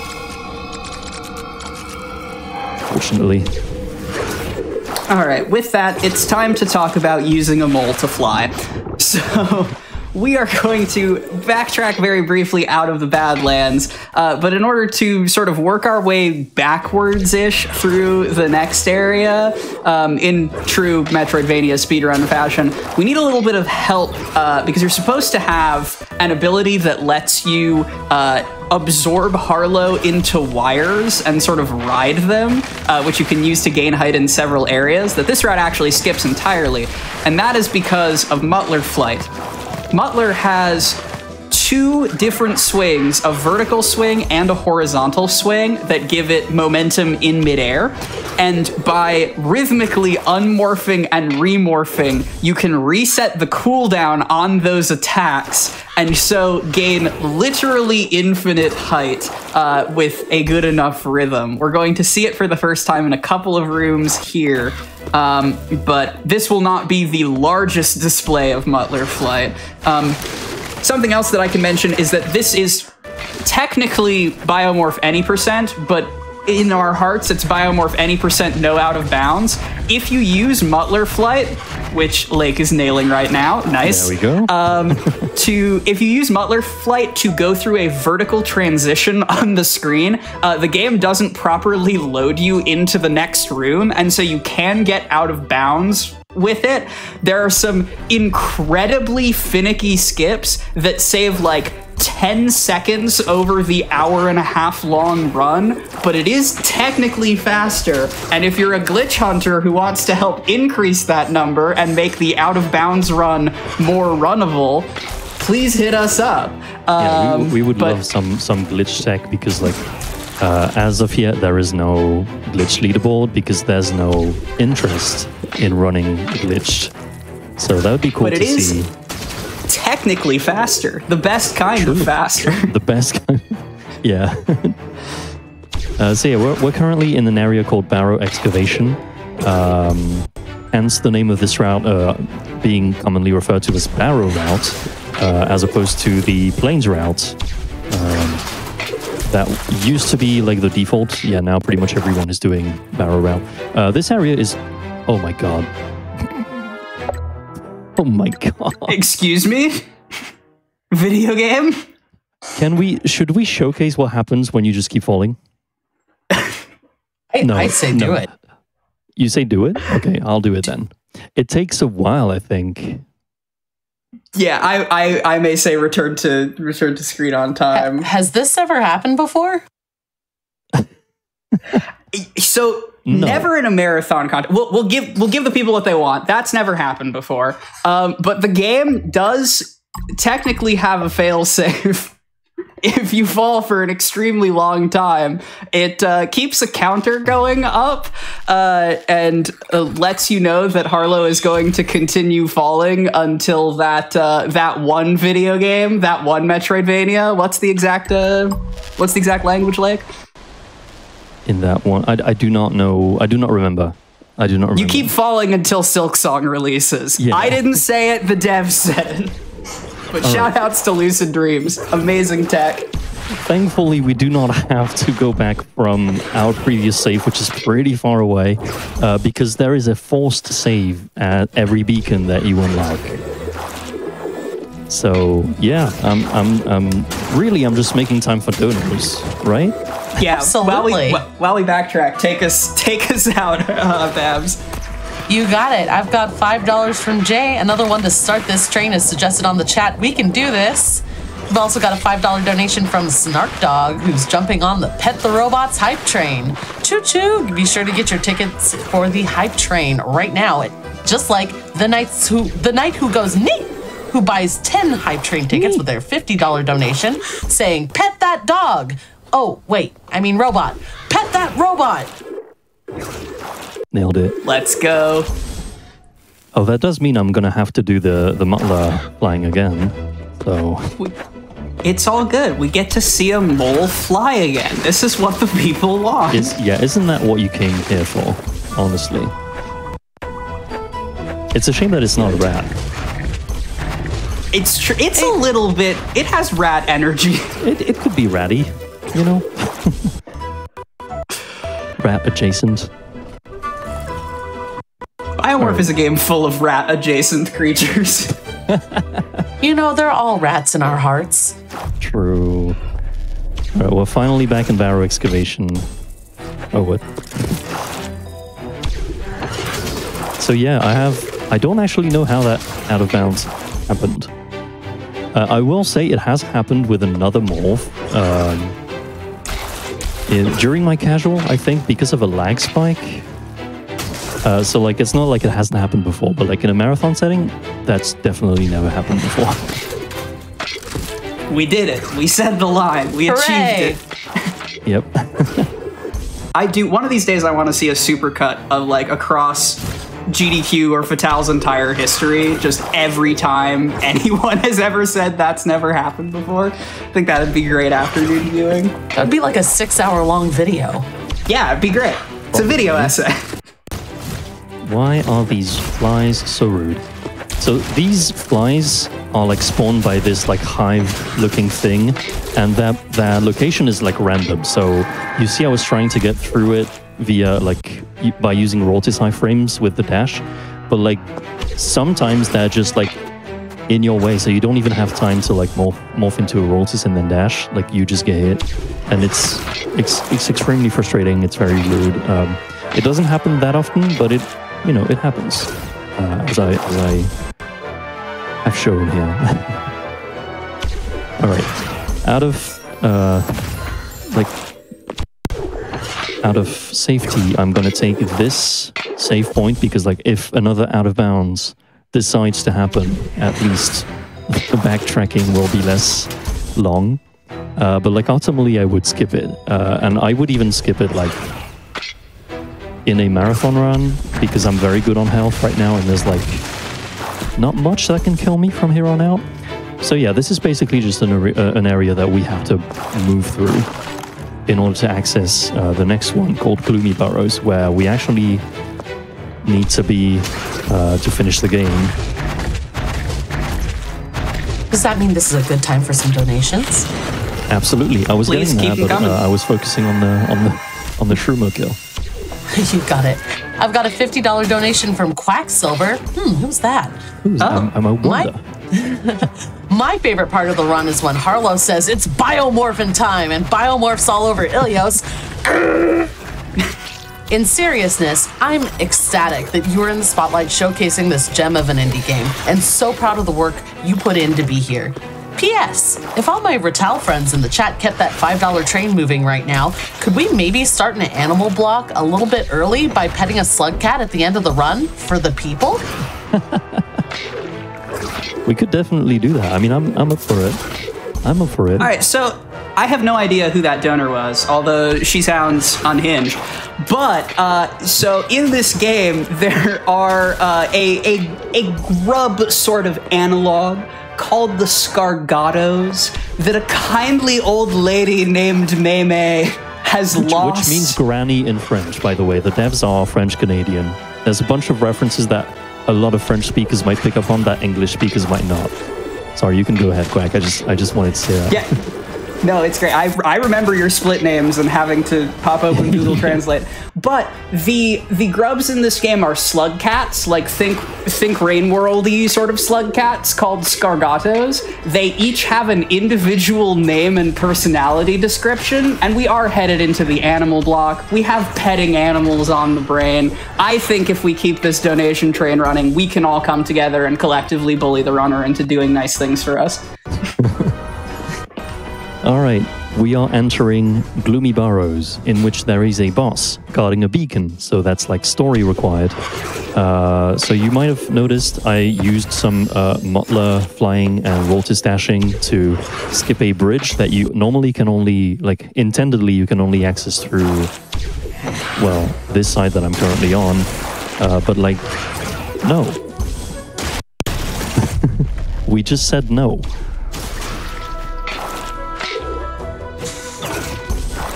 Fortunately. All right, with that, it's time to talk about using a mole to fly. So we are going to backtrack very briefly out of the Badlands, but in order to sort of work our way backwards-ish through the next area, in true Metroidvania speedrun fashion, we need a little bit of help, because you're supposed to have an ability that lets you absorb Harlow into wires and sort of ride them, which you can use to gain height in several areas, that this route actually skips entirely, and that is because of Muttler Flight. Muttler has two different swings, a vertical swing and a horizontal swing, that give it momentum in midair. And by rhythmically unmorphing and remorphing, you can reset the cooldown on those attacks, and so gain literally infinite height with a good enough rhythm. We're going to see it for the first time in a couple of rooms here, but this will not be the largest display of Muttler Flight. Something else that I can mention is that this is technically Biomorph any %, but in our hearts, it's Biomorph any % no out of bounds. If you use Muttler Flight, which Lake is nailing right now, nice. There we go. If you use Muttler Flight to go through a vertical transition on the screen, the game doesn't properly load you into the next room, and so you can get out of bounds with it. There are some incredibly finicky skips that save like 10 seconds over the hour-and-a-half long run, but it is technically faster, and if you're a glitch hunter who wants to help increase that number and make the out-of-bounds run more runnable, please hit us up. Yeah, we would love some glitch tech, because like as of yet there is no glitch leaderboard because there's no interest in running glitched. So that would be cool to see. Technically faster. The best kind of faster. The best kind. Yeah. So yeah, we're currently in an area called Barrow Excavation. Hence the name of this route being commonly referred to as Barrow Route, as opposed to the Plains Route. That used to be like the default. Yeah, now pretty much everyone is doing Barrow Route. This area is... Oh my god. Oh my god. Excuse me? Video game? Should we showcase what happens when you just keep falling? I say do it. You say do it? Okay, I'll do it then. It takes a while, I think. Yeah, I may say return to screen on time. Has this ever happened before? So no. Never in a marathon contest. We'll give the people what they want. That's never happened before. But the game does technically have a failsafe. If you fall for an extremely long time, it keeps a counter going up and lets you know that Harlow is going to continue falling until that one video game, that one Metroidvania. What's the exact language, like? In that one, I do not know. I do not remember. I do not remember. You keep falling until Silksong releases. Yeah. I didn't say it. The dev said it. But shout outs to Lucid Dreams. Amazing tech. Thankfully, we do not have to go back from our previous save, which is pretty far away, because there is a forced save at every beacon that you unlock. So yeah, I'm just making time for donors, right? Yeah. Absolutely. While we backtrack, take us out, Babs. You got it. I've got $5 from Jay. Another one to start this train is suggested on the chat. We can do this. We've also got a $5 donation from Snark Dog, who's jumping on the Pet the Robots hype train. Choo choo! Be sure to get your tickets for the hype train right now. Just like the Knight Who Goes Neat, who buys 10 hype train tickets with their $50 donation, saying, "Pet that dog." Oh, wait, I mean robot. Pet that robot. Nailed it. Let's go. Oh, that does mean I'm gonna have to do the Mutler flying again. So It's all good. We get to see a mole fly again. This is what the people want. isn't that what you came here for? Honestly, it's a shame that it's not a rat. It's true. It's a little bit. It has rat energy. It could be ratty, you know. Rat adjacent. BioMorph is a game full of rat-adjacent creatures. You know, they're all rats in our hearts. True. All right, we're finally back in barrow excavation. Oh, what? So yeah, I don't actually know how that out of bounds happened. I will say it has happened with another morph. During my casual, I think, because of a lag spike. So like, it's not like it hasn't happened before, but like in a marathon setting, that's definitely never happened before. We did it. We said the line. We Hooray! achieved it. Yep. One of these days I want to see a supercut of like across GDQ or Fatal's entire history, just every time anyone has ever said that's never happened before. I think that'd be great afternoon viewing. That'd be like a 6-hour-long video. Yeah, it'd be great. It's a video essay. Why are these flies so rude? So these flies are like spawned by this like hive-looking thing, and their location is like random. So you see I was trying to get through it via like by using royalties iframes with the dash, but like sometimes they're just like in your way, so you don't even have time to like morph into a royalties and then dash. Like you just get hit, and it's extremely frustrating. It's very rude. It doesn't happen that often, but it happens, as I have shown here. All right, out of safety, I'm gonna take this save point, because like if another out of bounds decides to happen, at least the backtracking will be less long. But like ultimately, I would skip it, and I would even skip it like in a marathon run, because I'm very good on health right now, and there's like not much that can kill me from here on out. So yeah, this is basically just an area that we have to move through in order to access the next one, called Gloomy Burrows, where we actually need to be to finish the game. Does that mean this is a good time for some donations? Absolutely. I was Please getting keep there, but them coming. I was focusing on the Shroomer kill. You got it. I've got a $50 donation from Quacksilver. Who's that? I'm a wonder. My favorite part of the run is when Harlow says it's biomorphin time and biomorphs all over Ilios. In seriousness, I'm ecstatic that you are in the spotlight showcasing this gem of an indie game, and so proud of the work you put in to be here. P.S. If all my Ratal friends in the chat kept that $5 train moving right now, could we maybe start an animal block a little bit early by petting a slug cat at the end of the run for the people? We could definitely do that. I mean, I'm up for it. I'm up for it. All right, so I have no idea who that donor was, although she sounds unhinged. But so in this game, there are a grub sort of analog called the Scargatos that a kindly old lady named Meme has lost. Which means granny in French, by the way. The devs are French-Canadian. There's a bunch of references that a lot of French speakers might pick up on that English speakers might not. Sorry, you can go ahead, Quack. I just wanted to say that. Yeah. No, it's great. I remember your split names and having to pop open Google Translate. But the grubs in this game are slug cats, like think Rain World-y sort of slug cats called Scargatos. They each have an individual name and personality description, and we are headed into the animal block. We have petting animals on the brain. I think if we keep this donation train running, we can all come together and collectively bully the runner into doing nice things for us. All right, we are entering Gloomy Burrows, in which there is a boss guarding a beacon, so that's like story required. So you might have noticed I used some Mottler flying and Roltis dashing to skip a bridge that you normally can only, like intendedly, you can only access through, well, this side that I'm currently on, but like, no. We just said no.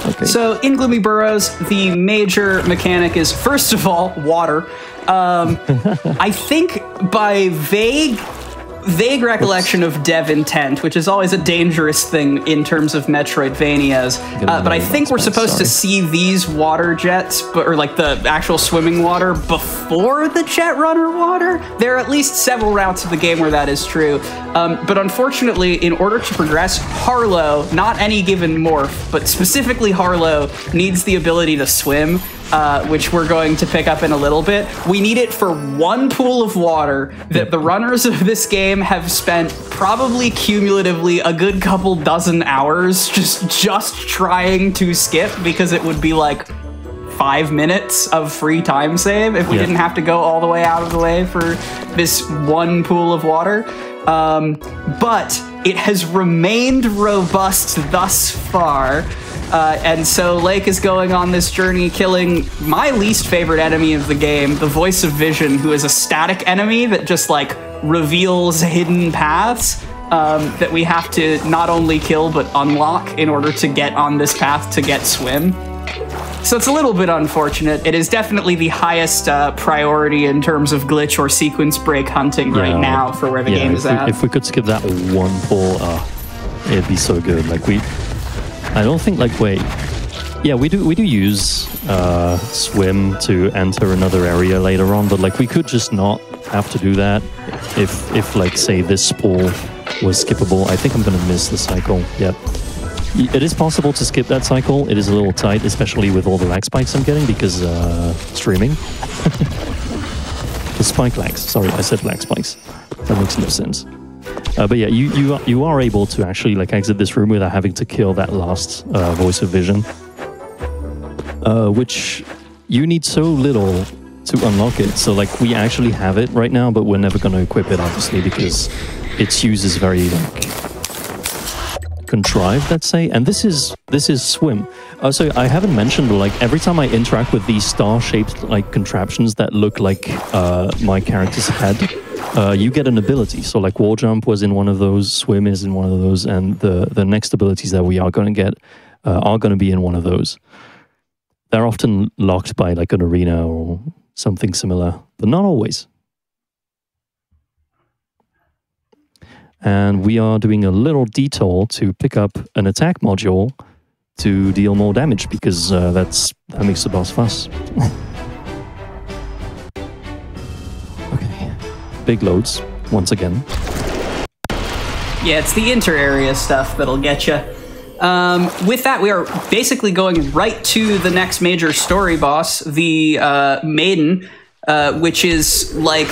Okay. So in Gloomy Burrows, the major mechanic is, first of all, water. I think by vague recollection of dev intent, which is always a dangerous thing in terms of Metroidvanias, but I think we're supposed to see these water jets, or like the actual swimming water, before the jet runner water. There are at least several routes of the game where that is true. But unfortunately, in order to progress, Harlow, not any given morph, but specifically Harlow, needs the ability to swim. Which we're going to pick up in a little bit. We need it for one pool of water that the runners of this game have spent probably cumulatively a good couple dozen hours just trying to skip, because it would be like 5 minutes of free time save if we didn't have to go all the way out of the way for this one pool of water. But it has remained robust thus far. And so Lake is going on this journey, killing my least favorite enemy of the game, the Voice of Vision, who is a static enemy that just like reveals hidden paths that we have to not only kill but unlock in order to get on this path to get swim. So it's a little bit unfortunate. It is definitely the highest priority in terms of glitch or sequence break hunting right now for where the game is at. If we could skip that one pull, it'd be so good. Like I don't think like we do use swim to enter another area later on, but like we could just not have to do that if like say this pool was skippable. I think I'm gonna miss the cycle. Yep. It is possible to skip that cycle. It is a little tight, especially with all the lag spikes I'm getting because streaming. The spike lags. Sorry, I said lag spikes. That makes no sense. But yeah, you are able to actually like exit this room without having to kill that last Voice of Vision, which you need so little to unlock it. So like we actually have it right now, but we're never going to equip it obviously because its use is very like contrived, let's say. And this is swim. So I haven't mentioned, but like every time I interact with these star-shaped like contraptions that look like my character's head. You get an ability. So like wall jump was in one of those, swim is in one of those, and the next abilities that we are going to get are going to be in one of those. They're often locked by like an arena or something similar, but not always. And we are doing a little detour to pick up an attack module to deal more damage because that makes the boss fast. Big loads, once again. Yeah, it's the inter-area stuff that'll get you. With that, we are basically going right to the next major story boss, the Maiden, which is like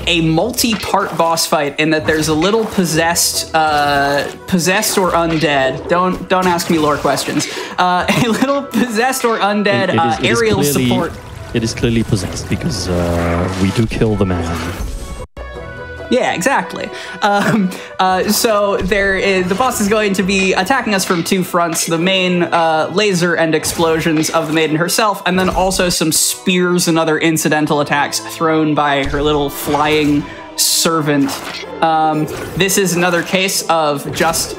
a multi-part boss fight in that there's a little possessed or undead. Don't ask me lore questions. A little possessed or undead aerial support. It is clearly possessed because we do kill the man. Yeah, exactly. So the boss is going to be attacking us from two fronts, the main laser and explosions of the Maiden herself, and then also some spears and other incidental attacks thrown by her little flying servant. This is another case of just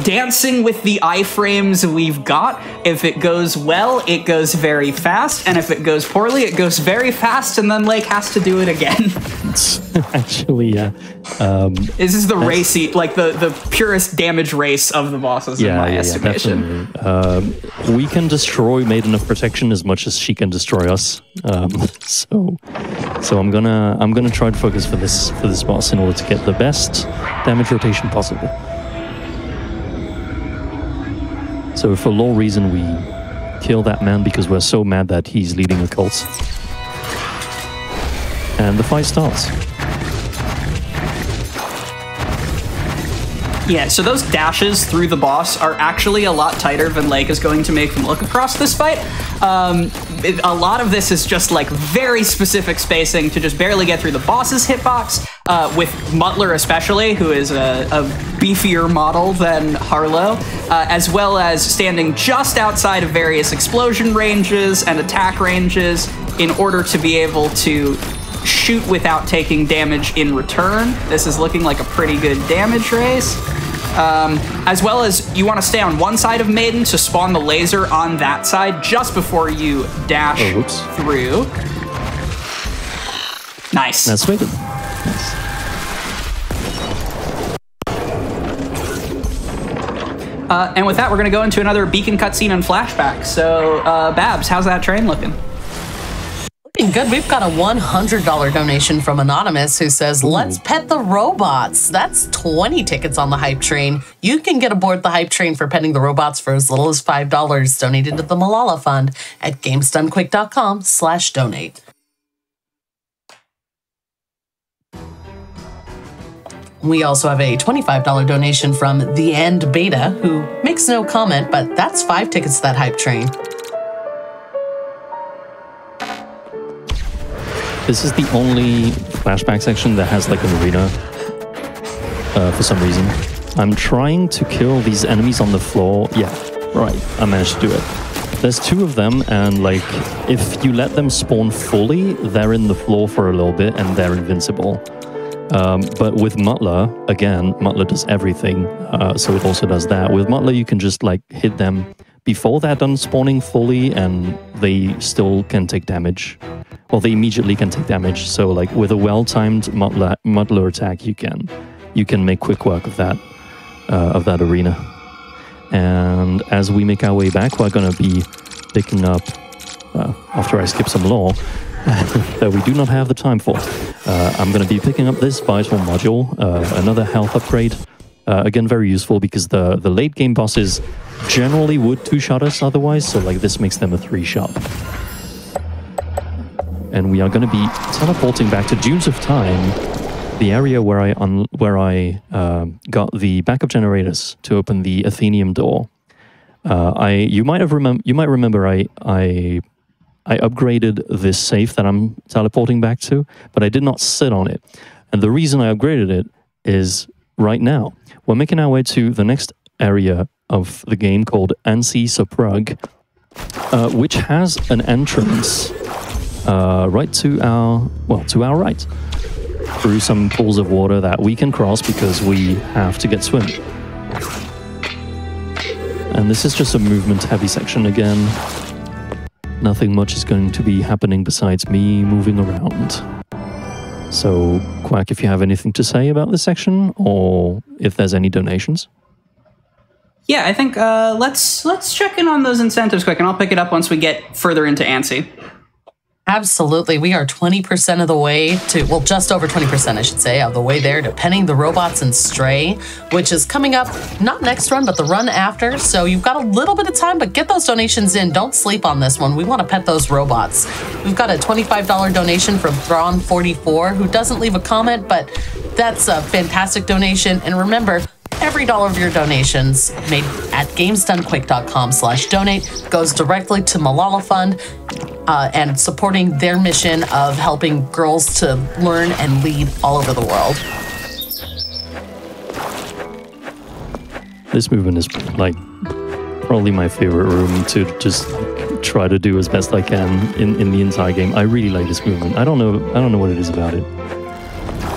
dancing with the iframes we've got. If it goes well, it goes very fast, and if it goes poorly, it goes very fast, and then Lake has to do it again. Actually, yeah. This is the racy, like the purest damage race of the bosses in my estimation. Definitely. We can destroy Maiden of Protection as much as she can destroy us. So I'm gonna try to focus for this boss in order to get the best damage rotation possible. So for lore reason, we kill that man because we're so mad that he's leading a cult. And the fight starts. Yeah, so those dashes through the boss are actually a lot tighter than Lake is going to make them look across this fight. A lot of this is just like very specific spacing to just barely get through the boss's hitbox, with Mutler especially, who is a beefier model than Harlow, as well as standing just outside of various explosion ranges and attack ranges in order to be able to shoot without taking damage in return. This is looking like a pretty good damage race. As well as you want to stay on one side of Maiden to spawn the laser on that side just before you dash through. Nice. That's Maiden. Nice. And with that, we're going to go into another beacon cutscene and flashback. So, Babs, how's that train looking? Looking good. We've got a $100 donation from Anonymous who says, let's pet the robots. That's 20 tickets on the hype train. You can get aboard the hype train for petting the robots for as little as $5 donated to the Malala Fund at gamesdonequick.com/donate. We also have a $25 donation from The End Beta, who makes no comment, but that's 5 tickets to that hype train. This is the only flashback section that has like an arena for some reason. I'm trying to kill these enemies on the floor. Yeah, right, I managed to do it. There's 2 of them, and like if you let them spawn fully, they're in the floor for a little bit and they're invincible. But with Mutler, again, Mutler does everything, so it also does that. With Mutler, you can just like hit them before they're done spawning fully, and they still can take damage. Well, they immediately can take damage. So, like with a well-timed Mutler attack, you can make quick work of that arena. And as we make our way back, we're going to be picking up after I skip some lore that we do not have the time for. I'm going to be picking up this vital module, another health upgrade. Again, very useful because the late game bosses generally would 2-shot us otherwise, so like this makes them a 3-shot. And we are going to be teleporting back to Dunes of Time, the area where I got the backup generators to open the Athenium door. You might remember I upgraded this safe that I'm teleporting back to, but I did not sit on it. And the reason I upgraded it is right now. We're making our way to the next area of the game called Ansi Soprug, which has an entrance right to our right, through some pools of water that we can cross because we have to get swimming. And this is just a movement-heavy section again. Nothing much is going to be happening besides me moving around. So, Quack, if you have anything to say about this section, or if there's any donations? Yeah, I think let's check in on those incentives quick, and I'll pick it up once we get further into ANSI. Absolutely. We are 20% of the way to, well, just over 20%, I should say, of the way there to penning the robots in Stray, which is coming up, not next run, but the run after. So you've got a little bit of time, but get those donations in. Don't sleep on this one. We want to pet those robots. We've got a $25 donation from Thrawn44, who doesn't leave a comment, but that's a fantastic donation. And remember, every dollar of your donations made at gamesdonequick.com/donate goes directly to Malala Fund and supporting their mission of helping girls to learn and lead all over the world. This movement is like probably my favorite room to just try to do as best I can in the entire game. I really like this movement. I don't know what it is about it.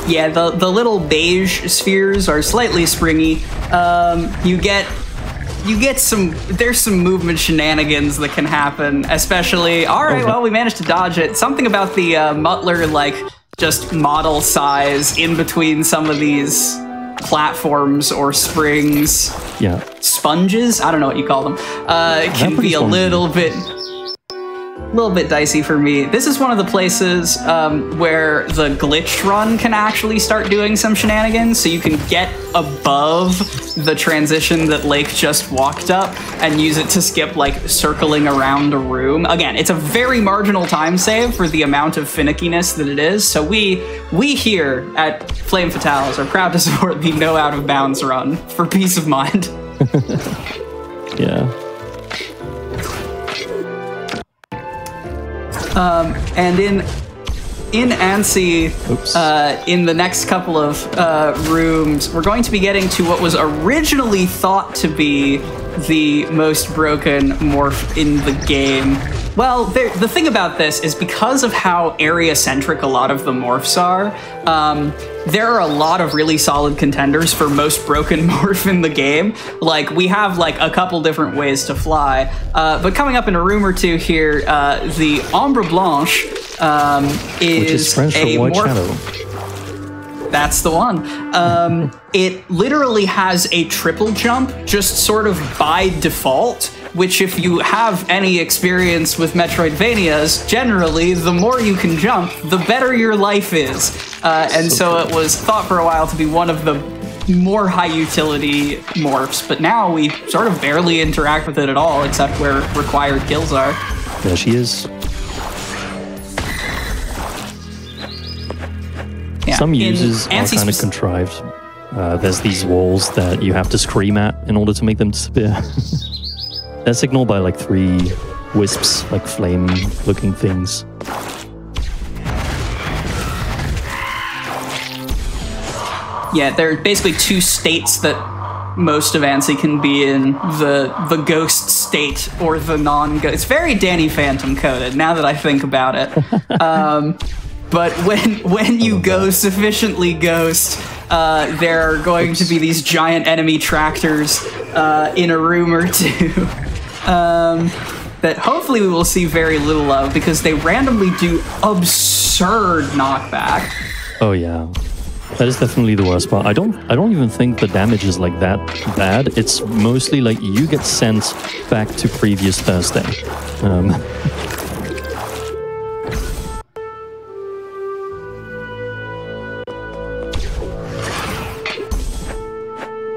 Yeah, the little beige spheres are slightly springy. There's some movement shenanigans that can happen, especially, all right, well, we managed to dodge it. Something about the Mutler, like, just model size in between some of these platforms or springs. Yeah. Sponges? I don't know what you call them. Can be a little bit... little bit dicey for me. This is one of the places where the glitch run can actually start doing some shenanigans, so you can get above the transition that Lake just walked up and use it to skip like circling around a room. Again, it's a very marginal time save for the amount of finickiness that it is, so we here at Flame Fatales are proud to support the no out of bounds run for peace of mind. Yeah. And in ANSI, in the next couple of rooms, we're going to be getting to what was originally thought to be the most broken morph in the game. Well, the thing about this is because of how area-centric a lot of the morphs are, there are a lot of really solid contenders for most broken morph in the game. Like, we have like a couple different ways to fly. But coming up in a room or two here, the Ombre Blanche Which is French a for white morph. shadow. That's the one. It literally has a triple jump, just sort of by default, which if you have any experience with Metroidvanias, generally, the more you can jump, the better your life is. And so it was thought for a while to be one of the more high utility morphs, but now we sort of barely interact with it at all, except where required kills are. There she is. Yeah. Some uses are ANSI kind of contrived. There's these walls that you have to scream at in order to make them disappear. They're signaled by like 3 wisps, like flame-looking things. Yeah, there are basically 2 states that most of ANSI can be in, the ghost state or the non-ghost. It's very Danny Phantom coded, now that I think about it. But when you go sufficiently ghost, there are going to be these giant enemy tractors in a room or two that hopefully we will see very little of, because they randomly do absurd knockback. Oh yeah. That is definitely the worst part. I don't even think the damage is like that bad. It's mostly like you get sent back to previous Thursday.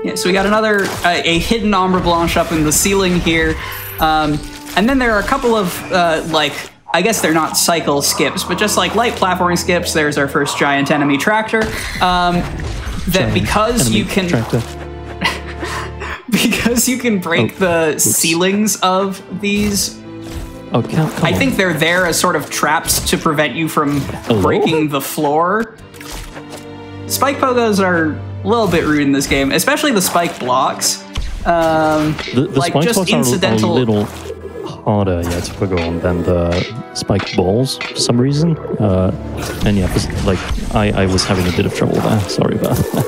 Yeah, so we got another a hidden Ombre Blanche up in the ceiling here, and then there are a couple of like, I guess they're not cycle skips, but just like light platforming skips. There's our first giant enemy tractor. That because you can because you can break the ceilings of these. Oh, come I on. think they're there as sort of traps to prevent you from breaking the floor. Spike pogos are a little bit rude in this game, especially the spike blocks. The like spike just blocks are incidental. a little harder, yeah, to pogo on than the spike balls for some reason. And yeah, like I was having a bit of trouble there. Sorry about that.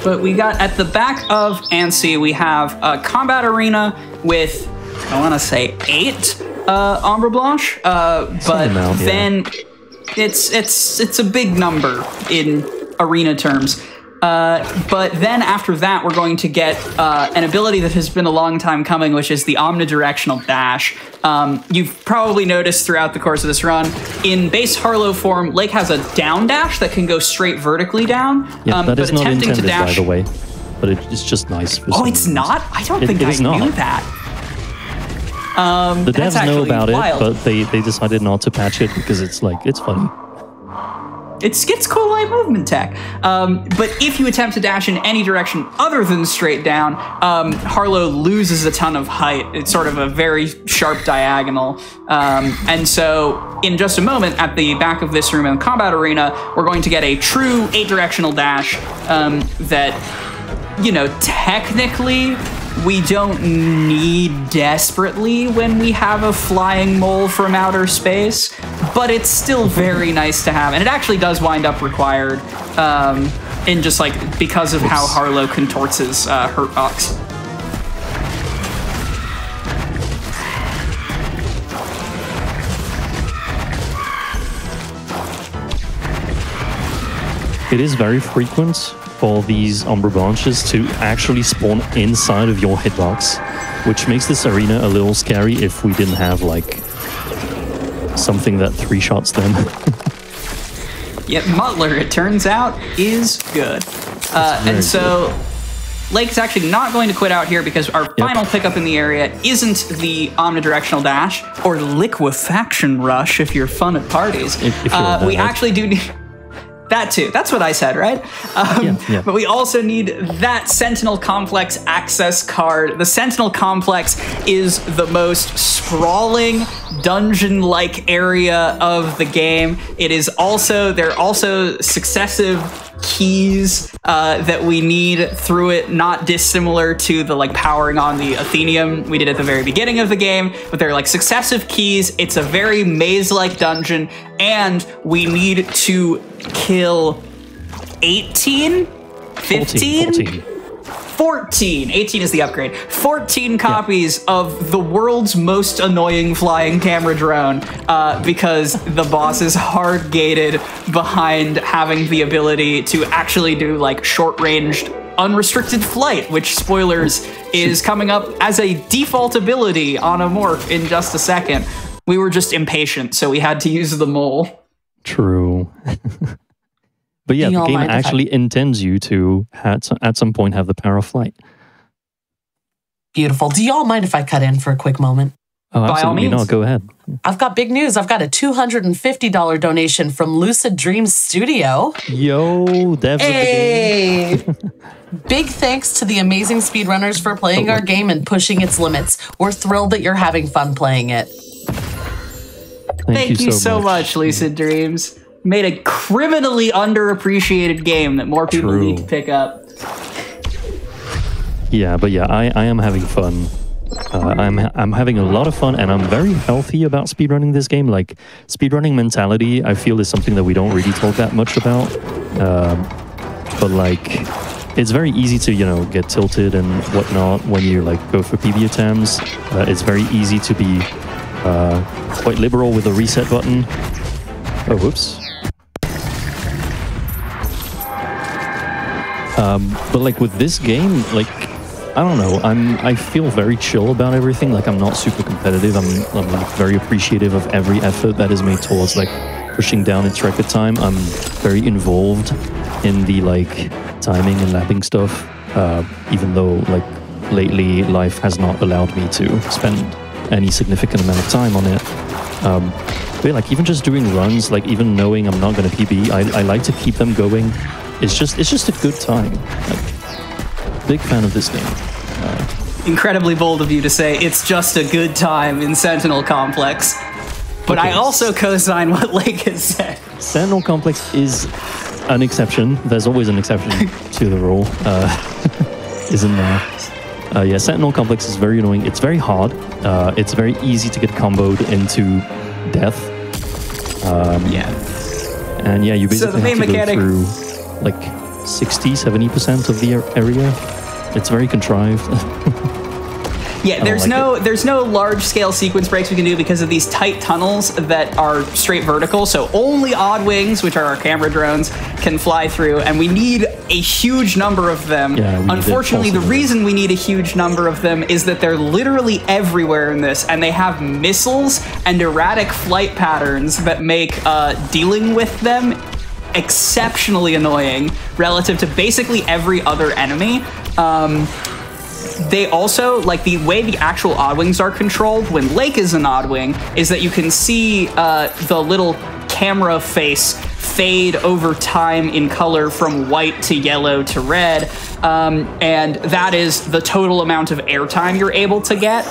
But we got at the back of ANSI, we have a combat arena with, I want to say 8 Ombre Blanche, but amount, yeah. then it's a big number in arena terms. But then after that, we're going to get an ability that has been a long time coming, which is the omnidirectional dash. You've probably noticed throughout the course of this run, in base Harlow form, Lake has a down dash that can go straight vertically down. Yeah, that is not attempting intended, to dash, by the way. But it's just nice. For oh, some it's reason. not? I don't think it I is not. knew that. The That's devs know actually about wild. it, but they decided not to patch it because it's funny. It's cool light movement tech. But if you attempt to dash in any direction other than straight down, Harlow loses a ton of height. It's sort of a very sharp diagonal. And so in just a moment, at the back of this room in the combat arena, we're going to get a true 8-directional dash that, you know, technically we don't need desperately when we have a flying mole from outer space, but it's still very nice to have. And it actually does wind up required in just like, because of how Harlow contorts his hurt box. It is very frequent for these Umbra branches to actually spawn inside of your hitbox, which makes this arena a little scary if we didn't have like something that 3-shots them. Yep, Muttler, it turns out, is good. And so Lake is actually not going to quit out here because our final pickup in the area isn't the omnidirectional dash or liquefaction rush if you're fun at parties. If you're we actually do need that too. That's what I said, right? But we also need that Sentinel Complex access card. The Sentinel Complex is the most sprawling dungeon-like area of the game. It is also, there are also successive keys that we need through it, not dissimilar to the like powering on the Athenium we did at the very beginning of the game, but they're like successive keys. It's a very maze-like dungeon, and we need to kill 18? 15? 14. 18 is the upgrade. 14 copies of the world's most annoying flying camera drone because the boss is hard gated behind having the ability to actually do like short-ranged unrestricted flight, which, spoilers, is coming up as a default ability on a morph in just a second. We were just impatient, so we had to use the mole. True. But yeah, the game actually intends you to, at some point, have the power of flight. Beautiful. Do y'all mind if I cut in for a quick moment? Oh, absolutely. By all means. No, go ahead. I've got big news. I've got a $250 donation from Lucid Dreams Studio. Yo, devs hey! of the game. Big thanks to the amazing speedrunners for playing our game and pushing its limits. We're thrilled that you're having fun playing it. Thank you so much, Lucid Dreams. Made a criminally underappreciated game that more people need to pick up. Yeah, but yeah, I am having fun. I'm having a lot of fun, and I'm very healthy about speedrunning this game. Like, speedrunning mentality, I feel, is something that we don't really talk that much about. But like, it's very easy to, you know, get tilted and whatnot when you like go for PB attempts. It's very easy to be quite liberal with the reset button. Oh, whoops. But like with this game, like, I don't know, I feel very chill about everything. Like, I'm not super competitive. I'm like very appreciative of every effort that is made towards like pushing down its record time. I'm very involved in the like timing and lapping stuff, even though like lately life has not allowed me to spend any significant amount of time on it. But like even just doing runs, like even knowing I'm not going to PB, I like to keep them going. It's just a good time. Like, big fan of this game. Incredibly bold of you to say it's just a good time in Sentinel Complex. But okay. I also co-sign what Lake has said. Sentinel Complex is an exception. There's always an exception to the rule, isn't there? Yeah, Sentinel Complex is very annoying. It's very hard. It's very easy to get comboed into death. Yeah. And yeah, you basically have to go through like 60-70% of the area. It's very contrived. Yeah, there's no large-scale sequence breaks we can do because of these tight tunnels that are straight vertical, so only Odd Wings, which are our camera drones, can fly through, and we need a huge number of them. Yeah, unfortunately, the reason we need a huge number of them is that they're literally everywhere in this, and they have missiles and erratic flight patterns that make dealing with them exceptionally annoying relative to basically every other enemy. They also, like, the way the actual Odd Wings are controlled when Lake is an Odd Wing is that you can see the little camera face fade over time in color from white to yellow to red, and that is the total amount of airtime you're able to get.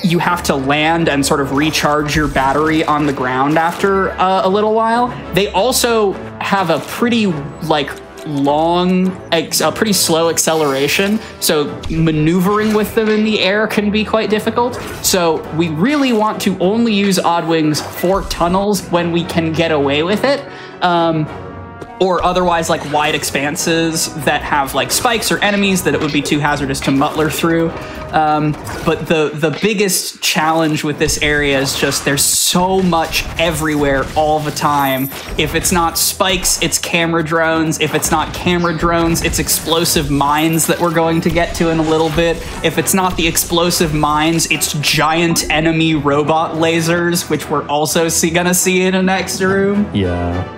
You have to land and sort of recharge your battery on the ground after a little while. They also have a pretty, like, a pretty slow acceleration, so maneuvering with them in the air can be quite difficult. So we really want to only use Odd Wings for tunnels when we can get away with it. or otherwise like wide expanses that have like spikes or enemies that it would be too hazardous to muttler through. But the biggest challenge with this area is just there's so much everywhere all the time. If it's not spikes, it's camera drones. If it's not camera drones, it's explosive mines that we're going to get to in a little bit. If it's not the explosive mines, it's giant enemy robot lasers, which we're also gonna see in the next room. Yeah.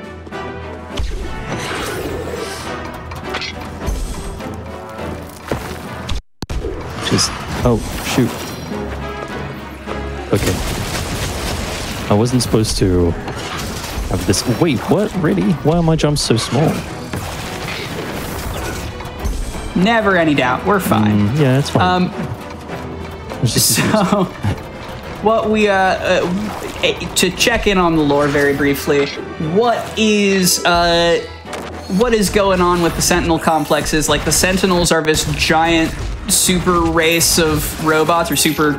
Oh, shoot. Okay. I wasn't supposed to have this. Wait, what? Really? Why are my jumps so small? Never any doubt. We're fine. Yeah, it's fine. So, what we to check in on the lore very briefly. What is going on with the Sentinel complexes? Like the Sentinels are this giant super race of robots, or super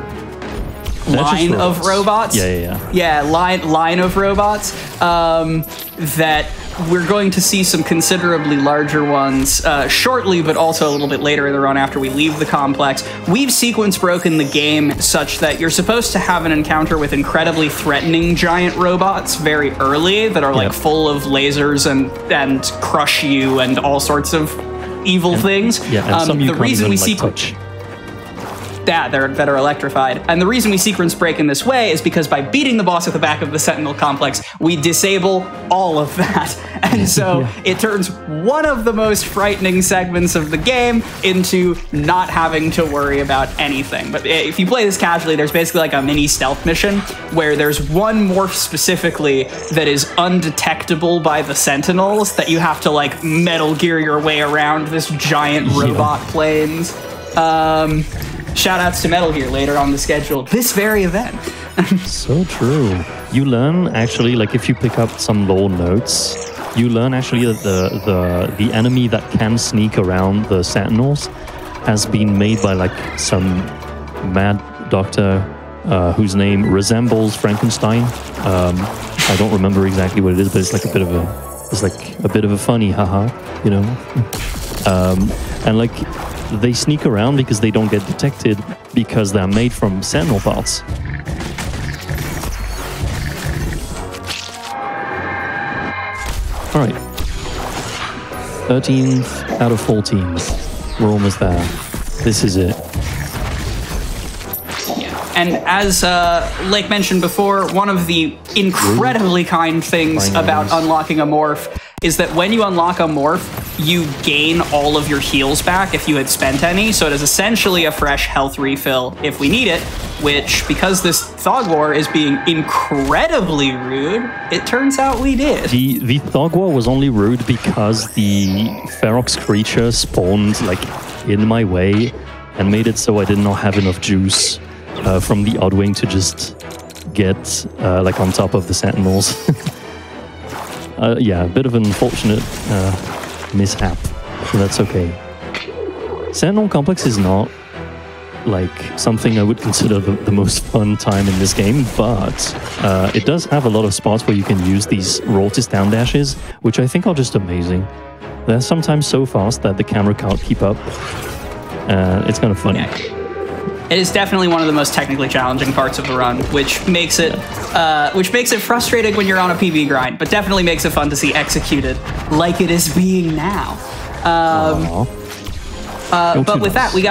line of robots. Yeah, line of robots that we're going to see some considerably larger ones shortly, but also a little bit later in the run after we leave the complex. We've sequence broken the game such that you're supposed to have an encounter with incredibly threatening giant robots very early that are like full of lasers and crush you and all sorts of evil things. Yeah, and some you the can't reason even, we touch. that are electrified. And the reason we sequence break in this way is because by beating the boss at the back of the Sentinel complex, we disable all of that. And so it turns one of the most frightening segments of the game into not having to worry about anything. But if you play this casually, there's basically like a mini stealth mission where there's one morph specifically that is undetectable by the Sentinels that you have to like Metal Gear your way around this giant robot planes. Shout outs to Metal Gear later on the schedule, this very event. So true. You learn actually, like if you pick up some lore notes, you learn actually that the enemy that can sneak around the Sentinels has been made by like some mad doctor whose name resembles Frankenstein. I don't remember exactly what it is, but it's like a bit of a funny haha, you know. And like they sneak around because they don't get detected because they're made from Sentinel parts. All right, 13th out of 14. We're almost there. This is it. Yeah, and as Lake mentioned before, one of the incredibly kind things about unlocking a morph is that when you unlock a morph, you gain all of your heals back if you had spent any, so it is essentially a fresh health refill if we need it, which, because this Thog War is being incredibly rude, it turns out we did. The Thog War was only rude because the Ferox creature spawned like in my way and made it so I did not have enough juice from the Oddwing to just get like on top of the Sentinels. Yeah, a bit of an unfortunate mishap. That's okay. Sentinel Complex is not like something I would consider the most fun time in this game, but it does have a lot of spots where you can use these Rortis down dashes, which I think are just amazing. They're sometimes so fast that the camera can't keep up. It's kind of funny. Yeah. It is definitely one of the most technically challenging parts of the run, which makes it frustrating when you're on a PB grind, but definitely makes it fun to see executed like it is being now. But with that, we've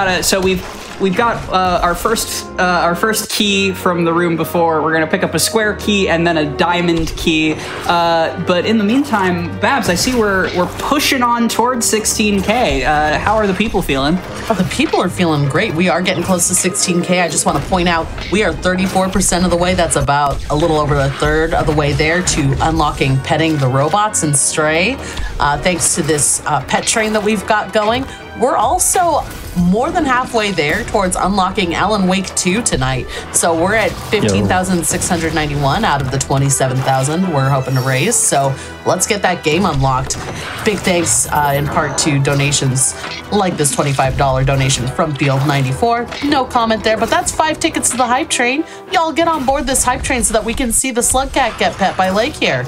got our first key from the room before. We're gonna pick up a square key and then a diamond key. But in the meantime, Babs, I see we're pushing on towards 16K. How are the people feeling? Oh, the people are feeling great. We are getting close to 16K. I just want to point out we are 34% of the way. That's about a little over a third of the way there to unlocking petting the robots and Stray. Thanks to this pet train that we've got going. We're also more than halfway there towards unlocking Alan Wake 2 tonight. So we're at 15,691 out of the 27,000 we're hoping to raise. So let's get that game unlocked. Big thanks in part to donations like this $25 donation from Field94. No comment there, but that's 5 tickets to the hype train. Y'all get on board this hype train so that we can see the Slugcat get pet by Lake here.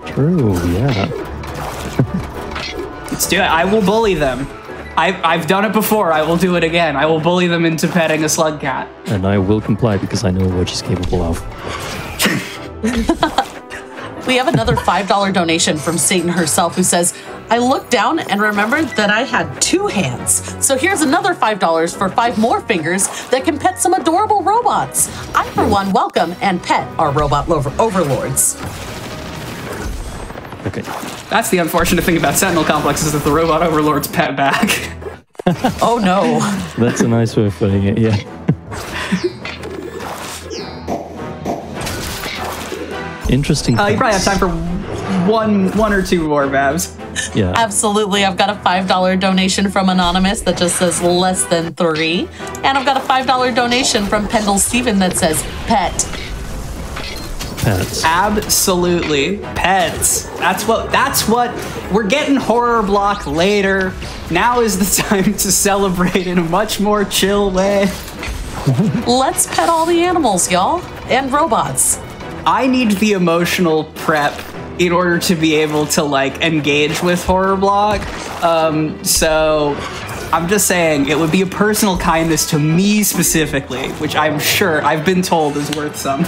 True, yeah. Let's do it. I will bully them. I've done it before. I will do it again. I will bully them into petting a slug cat. And I will comply because I know what she's capable of. We have another $5 donation from Satan herself who says, I looked down and remembered that I had 2 hands. So here's another $5 for 5 more fingers that can pet some adorable robots. I, for one, welcome and pet our robot overlords. Okay. That's the unfortunate thing about Sentinel Complex is that the robot overlords pet back. Oh no. That's a nice way of putting it, yeah. Interesting. You probably have time for one or two more, Babs. Yeah. Absolutely. I've got a $5 donation from Anonymous that just says less than 3. And I've got a $5 donation from Pendle Steven that says pet. Pets. Absolutely. Pets. That's what we're getting horror block later. Now is the time to celebrate in a much more chill way. Let's pet all the animals, y'all. And robots. I need the emotional prep in order to be able to like engage with horror block. So I'm just saying it would be a personal kindness to me specifically, which I'm sure I've been told is worth some.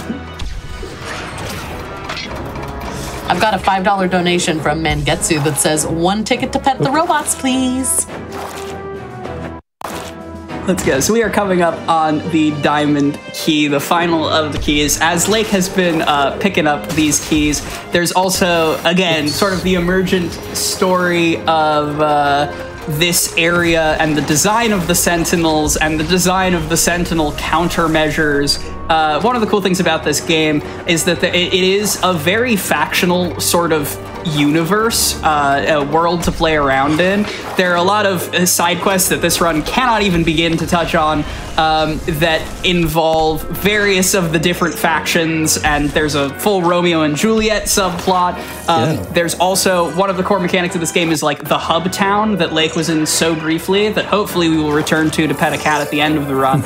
I've got a $5 donation from Mangetsu that says 1 ticket to pet the robots, please. Let's go. So we are coming up on the diamond key, the final of the keys. As Lake has been picking up these keys, there's also, again, sort of the emergent story of this area and the design of the Sentinels and the design of the Sentinel countermeasures. One of the cool things about this game is that it is a very factional sort of universe, a world to play around in. There are a lot of side quests that this run cannot even begin to touch on that involve various of the different factions, and there's a full Romeo and Juliet subplot. There's also one of the core mechanics of this game is like the hub town that Lake was in so briefly that hopefully we will return to pet a cat at the end of the run.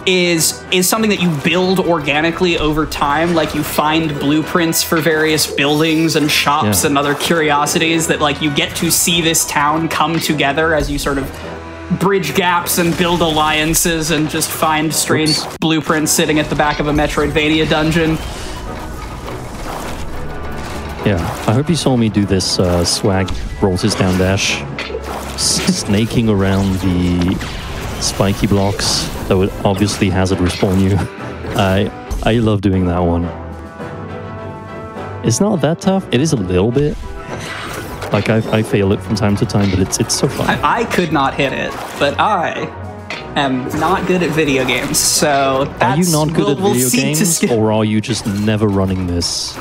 Is something that you build organically over time. Like you find blueprints for various buildings and shops and other curiosities that like you get to see this town come together as you sort of bridge gaps and build alliances and just find strange blueprints sitting at the back of a Metroidvania dungeon. Yeah, I hope you saw me do this swag rolls his down dash, snaking around the spiky blocks that would obviously hazard respawn you. I love doing that one. It's not that tough. It is a little bit. Like I fail it from time to time, but it's so fun. I could not hit it, but I am not good at video games. So that's, are you not good at video games, or are you just never running this?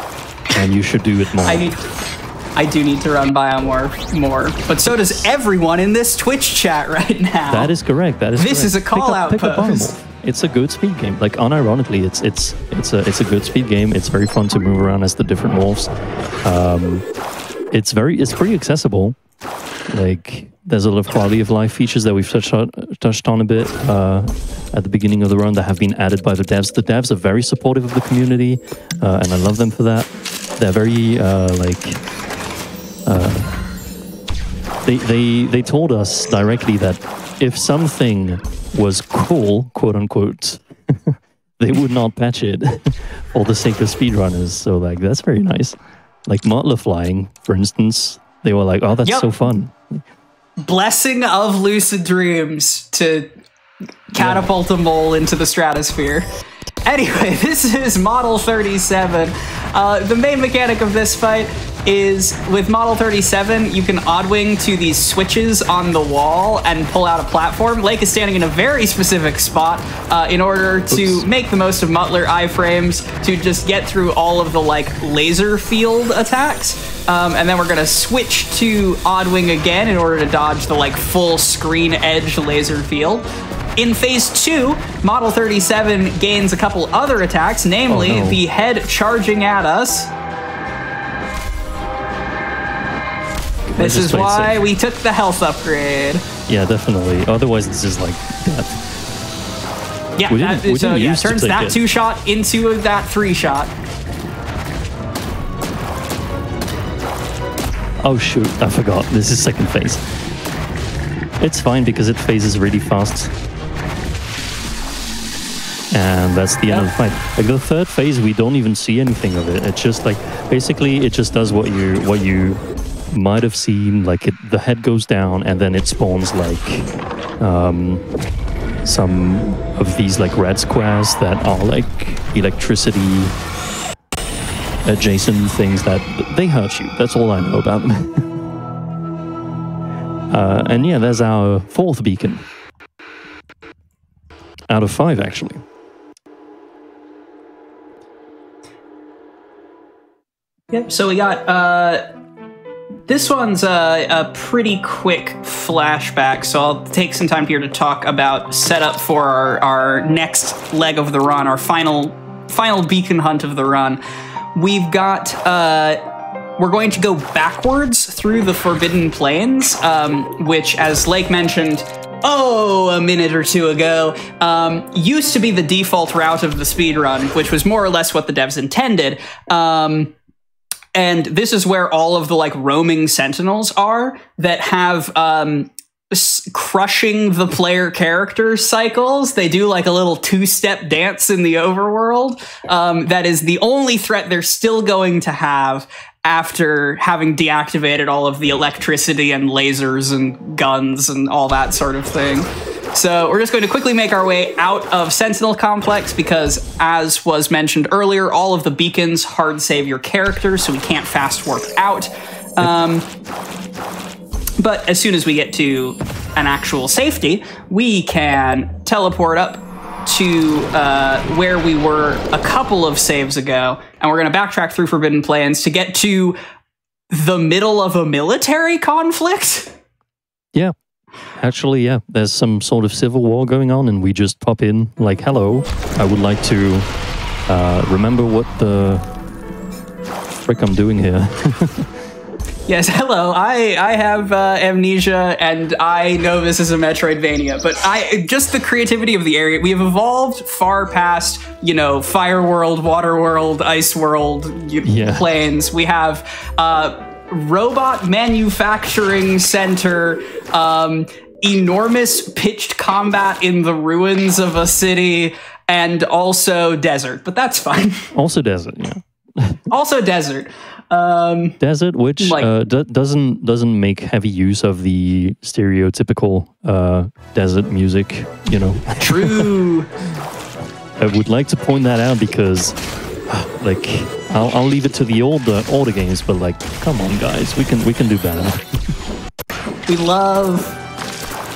And you should do it more. I do need to run BIOMORPH more, but so does everyone in this Twitch chat right now. That is correct. That is. This correct. is a call out post. It's a good speed game. Like unironically, it's a good speed game. It's very fun to move around as the different wolves. It's pretty accessible. Like there's a lot of quality of life features that we've touched on a bit at the beginning of the run that have been added by the devs. The devs are very supportive of the community, and I love them for that. They're very they told us directly that if something was cool, quote unquote, they would not patch it for the sake of speedrunners. So like that's very nice. Like Mottler flying, for instance, they were like, "Oh, that's so fun." Blessing of lucid dreams to catapult a mole into the stratosphere. Anyway, this is Model 37. The main mechanic of this fight is with Model 37, you can oddwing to these switches on the wall and pull out a platform. Lake is standing in a very specific spot in order to make the most of Mottler iframes to just get through all of the like laser field attacks. And then we're gonna switch to oddwing again in order to dodge the like full screen edge laser field. In phase 2, Model 37 gains a couple other attacks, namely the head charging at us. This is why we took the health upgrade. Yeah, definitely. Otherwise, this is like death. Yeah, turns that 2-shot into that 3-shot. Oh shoot, I forgot. This is second phase. It's fine because it phases really fast. And that's the end of the fight. Like the third phase, we don't even see anything of it. It's just like, basically it just does what you might have seen. Like the head goes down and then it spawns like some of these like red squares that are like electricity adjacent things that they hurt you. That's all I know about them. And yeah, there's our fourth beacon. Out of 5, actually. Yep, so we got, this one's a pretty quick flashback, so I'll take some time here to talk about setup for our next leg of the run, our final beacon hunt of the run. We've got, we're going to go backwards through the Forbidden Plains, which, as Lake mentioned, a minute or two ago, used to be the default route of the speedrun, which was more or less what the devs intended. And this is where all of the like roaming sentinels are that have crushing the player character cycles. They do like a little 2-step dance in the overworld. That is the only threat they're still going to have after having deactivated all of the electricity and lasers and guns and all that sort of thing. So we're just going to quickly make our way out of Sentinel Complex because, as was mentioned earlier, all of the beacons hard save your character, so we can't fast warp out. But as soon as we get to an actual safety, we can teleport up to where we were a couple of saves ago, and we're going to backtrack through Forbidden Plains to get to the middle of a military conflict. Yeah. Actually, yeah, there's some sort of civil war going on, and we just pop in like, hello, I would like to remember what the frick I'm doing here. Yes, hello, I have amnesia, and I know this is a Metroidvania, but just the creativity of the area, we have evolved far past, you know, Fire World, Water World, Ice World, planes. We have robot manufacturing center, enormous pitched combat in the ruins of a city, and also desert, but that's fine. Also desert, yeah. Also desert. Desert, which like, doesn't make heavy use of the stereotypical desert music, you know. True. I would like to point that out because, like, I'll leave it to the older games, but like, come on, guys, we can do better. We love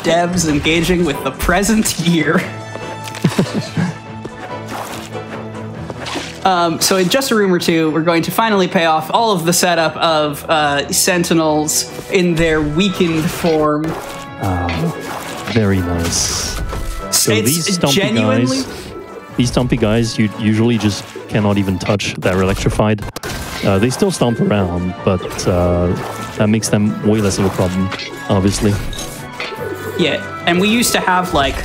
devs engaging with the present year. So in just a room or two, we're going to finally pay off all of the setup of Sentinels in their weakened form. Very nice. So it's these stompy guys, you usually just cannot even touch. They're electrified. They still stomp around, but that makes them way less of a problem, obviously. Yeah, and we used to have, like,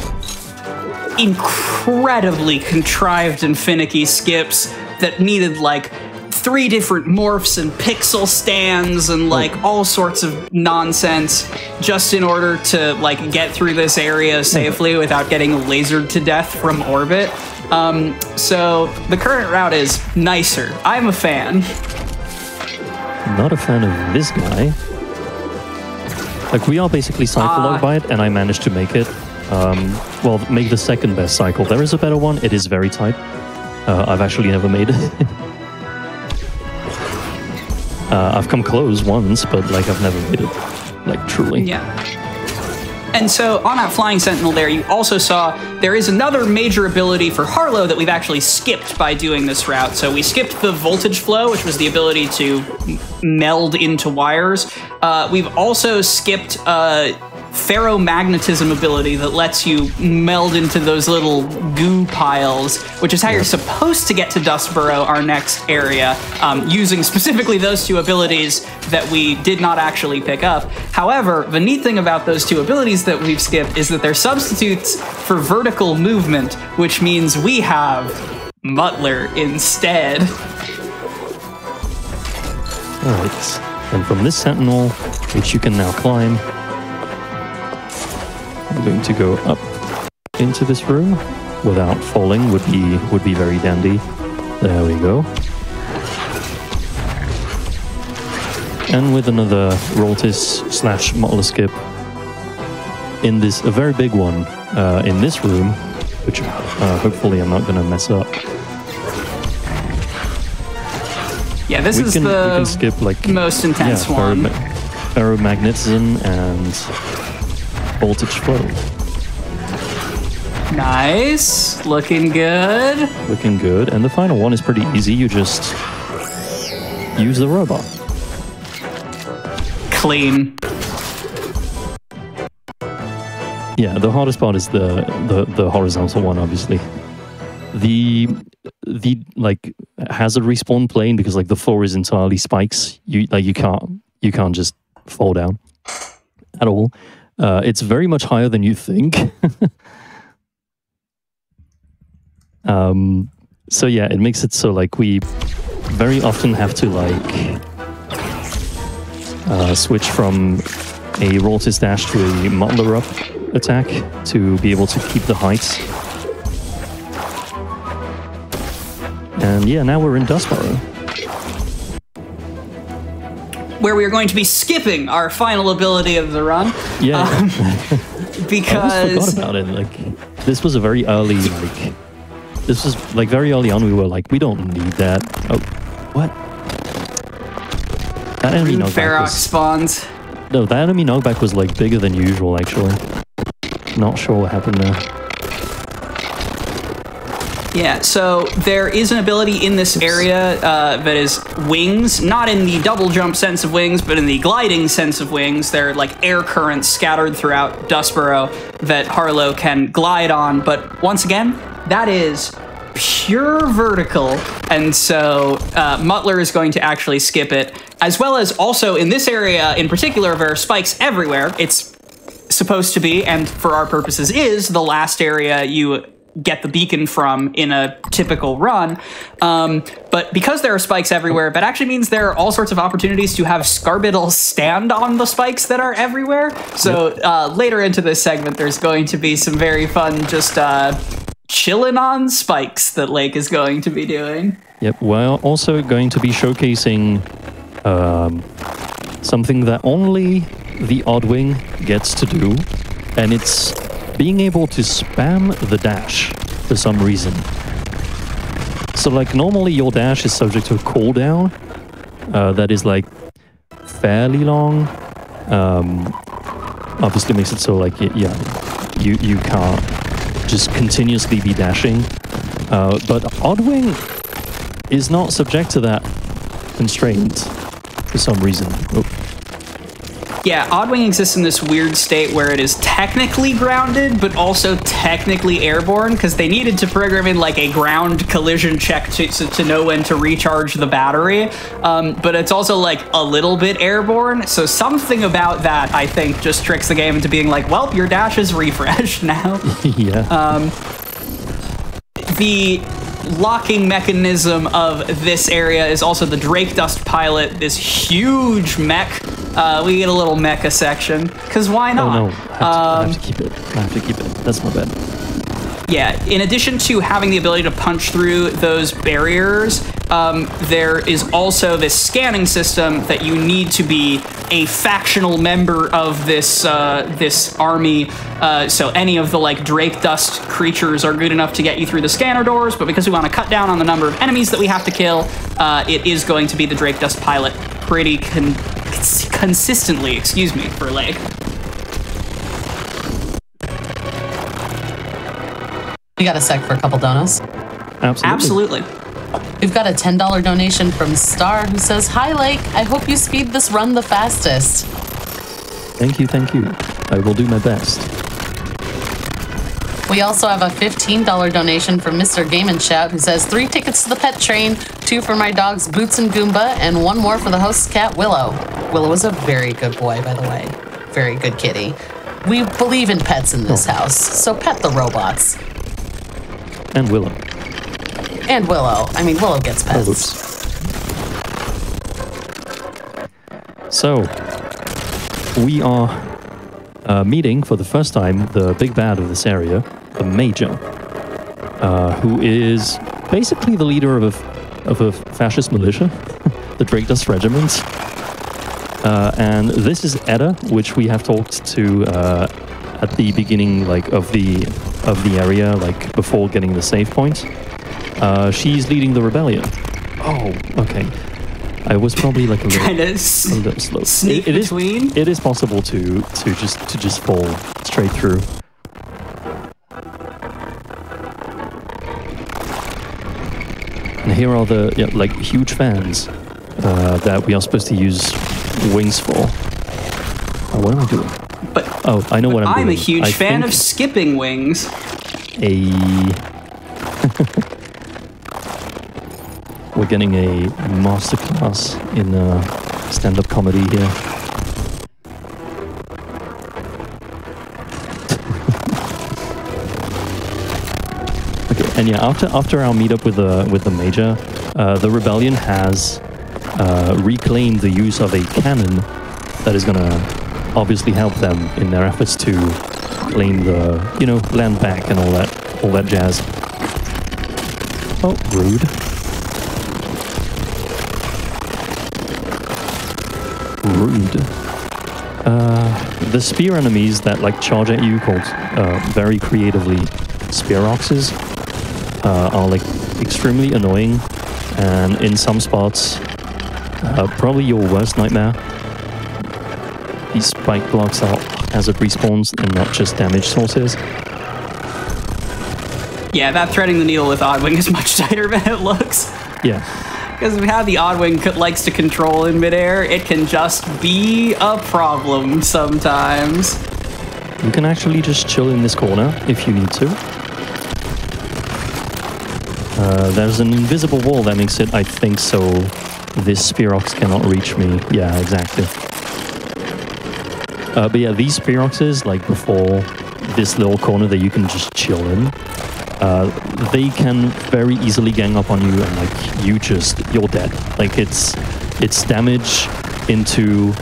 incredibly contrived and finicky skips that needed, like, 3 different morphs and pixel stands and, like, all sorts of nonsense just in order to, like, get through this area safely without getting lasered to death from orbit. So the current route is nicer. I'm a fan. Not a fan of this guy. Like, we are basically cycle-logged by it, and I managed to make it. Well, make the second best cycle. There is a better one. It is very tight. I've actually never made it. I've come close once, but like I've never made it. Like, truly. Yeah. And so on that Flying Sentinel there, you also saw there is another major ability for Harlow that we've actually skipped by doing this route. So we skipped the voltage flow, which was the ability to meld into wires. We've also skipped ferromagnetism ability that lets you meld into those little goo piles, which is how you're supposed to get to Dustboro, our next area, using specifically those 2 abilities that we did not actually pick up. However, the neat thing about those 2 abilities that we've skipped is that they're substitutes for vertical movement, which means we have Muttler instead. Alright. And from this sentinel, which you can now climb, I'm going to go up into this room without falling. Would be very dandy. There we go. And with another Roltis / Mottler skip in this, a very big one in this room, which hopefully I'm not going to mess up. Yeah, this is the we can skip, like, most intense one. Ferromagnetism and voltage flow. Nice. Looking good. Looking good. And the final one is pretty easy. You just use the robot. Clean. Yeah, the hardest part is the horizontal one, obviously. The like hazard respawn plane, because like the floor is entirely spikes. You can't just fall down at all. It's very much higher than you think. So yeah, it makes it so like we very often have to like switch from a Roltis dash to a Mottler up attack to be able to keep the heights. And yeah, now we're in Dustborough, where we are going to be skipping our final ability of the run. Yeah, because I almost forgot about it. Like, this was a very early, like, this was like very early on. We were like, we don't need that. Oh, what? That enemy knockback Ferox spawns. No, that enemy knockback was like bigger than usual. Actually, not sure what happened there. Yeah, so there is an ability in this area that is wings, not in the double jump sense of wings, but in the gliding sense of wings. They're like air currents scattered throughout Dustborough that Harlow can glide on, but once again, that is pure vertical, and so Mottler is going to actually skip it, as well as also in this area in particular, there are spikes everywhere. It's supposed to be, and for our purposes is, the last area you get the beacon from in a typical run, but because there are spikes everywhere, that actually means there are all sorts of opportunities to have Scarbiddle stand on the spikes that are everywhere. So later into this segment, there's going to be some very fun just chilling on spikes that Lake is going to be doing. Yep, we're also going to be showcasing something that only the Oddwing gets to do, and it's being able to spam the dash for some reason. So like normally your dash is subject to a cooldown that is like fairly long. Obviously makes it so like, yeah, you can't just continuously be dashing. But Oddwing is not subject to that constraint for some reason. Oh. Yeah, Oddwing exists in this weird state where it is technically grounded, but also technically airborne, because they needed to program in like a ground collision check to know when to recharge the battery. But it's also like a little bit airborne, so something about that, I think, just tricks the game into being like, well, your dash is refreshed now. Yeah. The locking mechanism of this area is also the Drake Dust pilot, this huge mech. We get a little mecha section, because why not? Oh no, I have to keep it. I have to keep it. That's my bad. Yeah, in addition to having the ability to punch through those barriers, there is also this scanning system that you need to be a factional member of this this army. So any of the like Drake Dust creatures are good enough to get you through the scanner doors, but because we want to cut down on the number of enemies that we have to kill, it is going to be the Drake Dust pilot pretty consistently, excuse me, for Leg. We got a sec for a couple donos. Absolutely. We've got a $10 donation from Star, who says, "Hi, Lake. I hope you speed this run the fastest." Thank you, thank you. I will do my best. We also have a $15 donation from Mr. Game and Shout, who says, 3 tickets to the pet train, 2 for my dogs Boots and Goomba, and 1 more for the host's cat, Willow. Willow is a very good boy, by the way. Very good kitty. We believe in pets in this house, so pet the robots. And Willow. And Willow. I mean, Willow gets pets. Oh, So, we are meeting for the first time the big bad of this area, the Major, who is basically the leader of a fascist militia, the Drake Dust Regiment. And this is Edda, which we have talked to at the beginning, like of the area, like before getting the save point. She's leading the rebellion. Oh, okay. I was probably like a little slow. Sneak between. It is possible to just fall straight through. And here are the like huge fans that we are supposed to use wings for. Oh, what am I doing? But I know what I'm doing. I'm a huge fan of skipping wings. We're getting a masterclass in stand-up comedy here. Okay, and yeah, after our meetup with the Major, the rebellion has reclaimed the use of a cannon that is gonna obviously help them in their efforts to claim the land back and all that jazz. Oh, rude. Rude. The spear enemies that like charge at you, called very creatively Spearoxes, are like extremely annoying, and in some spots probably your worst nightmare. These spike blocks are hazard respawns and not just damage sources. Yeah, that threading the needle with Oddwing is much tighter than it looks. Yeah. Because how the Oddwing likes to control in midair, it can just be a problem sometimes. You can actually just chill in this corner if you need to. There's an invisible wall that makes it, I think, so this Spearox cannot reach me. Yeah, exactly. But yeah, these Spearoxes, like before this little corner that you can just chill in, they can very easily gang up on you, and like you're dead. Like it's damage into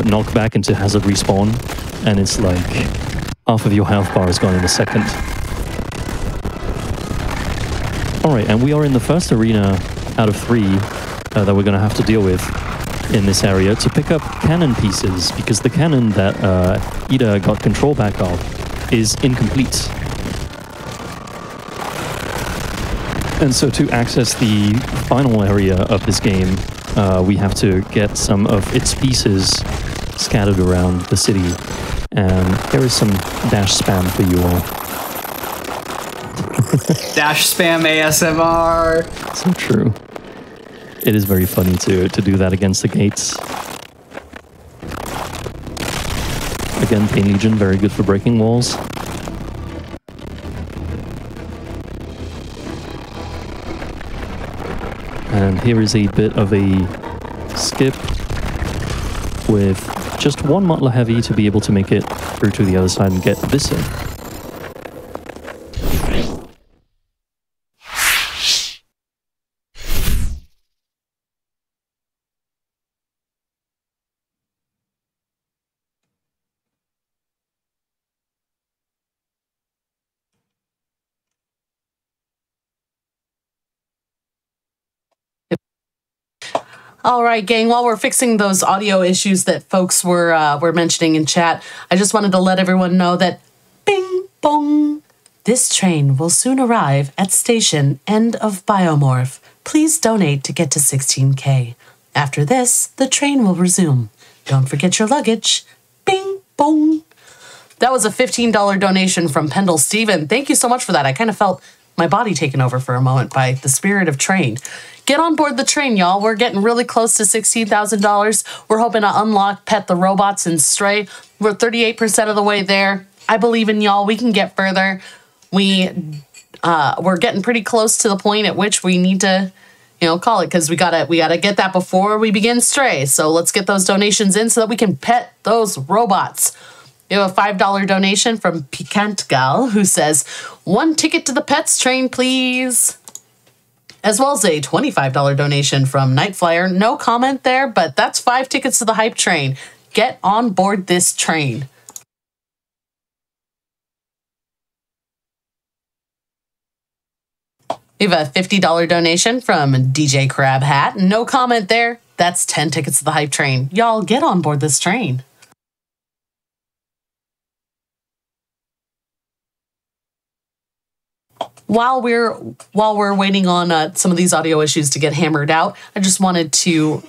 knockback into hazard respawn, and it's like half of your health bar is gone in a second. Alright, and we are in the first arena out of 3 that we're going to have to deal with in this area to pick up cannon pieces, because the cannon that Ida got control back of is incomplete. And so to access the final area of this game, we have to get some of its pieces scattered around the city. And there is some dash spam for you all. Dash spam ASMR. So true. It is very funny to do that against the gates. Again, Pain Legion, very good for breaking walls. And here is a bit of a skip with just one Mutler Heavy to be able to make it through to the other side and get this in. All right, gang, while we're fixing those audio issues that folks were mentioning in chat, I just wanted to let everyone know that bing bong, this train will soon arrive at station end of BIOMORPH. Please donate to get to 16K. After this, the train will resume. Don't forget your luggage. Bing bong. That was a $15 donation from Pendle Steven. Thank you so much for that. I kind of felt my body taken over for a moment by the spirit of train. Get on board the train, y'all. We're getting really close to $16,000. We're hoping to unlock Pet the Robots and Stray. We're 38% of the way there. I believe in y'all. We can get further. We're getting pretty close to the point at which we need to, call it, because we gotta get that before we begin Stray. So let's get those donations in so that we can pet those robots. We have a $5 donation from Pikant Gal, who says, 1 ticket to the pets train, please. as well as a $25 donation from Nightflyer. No comment there, but that's 5 tickets to the hype train. Get on board this train. We have a $50 donation from DJ Crab Hat. No comment there. That's 10 tickets to the hype train. Y'all get on board this train. While we're waiting on some of these audio issues to get hammered out, I just wanted to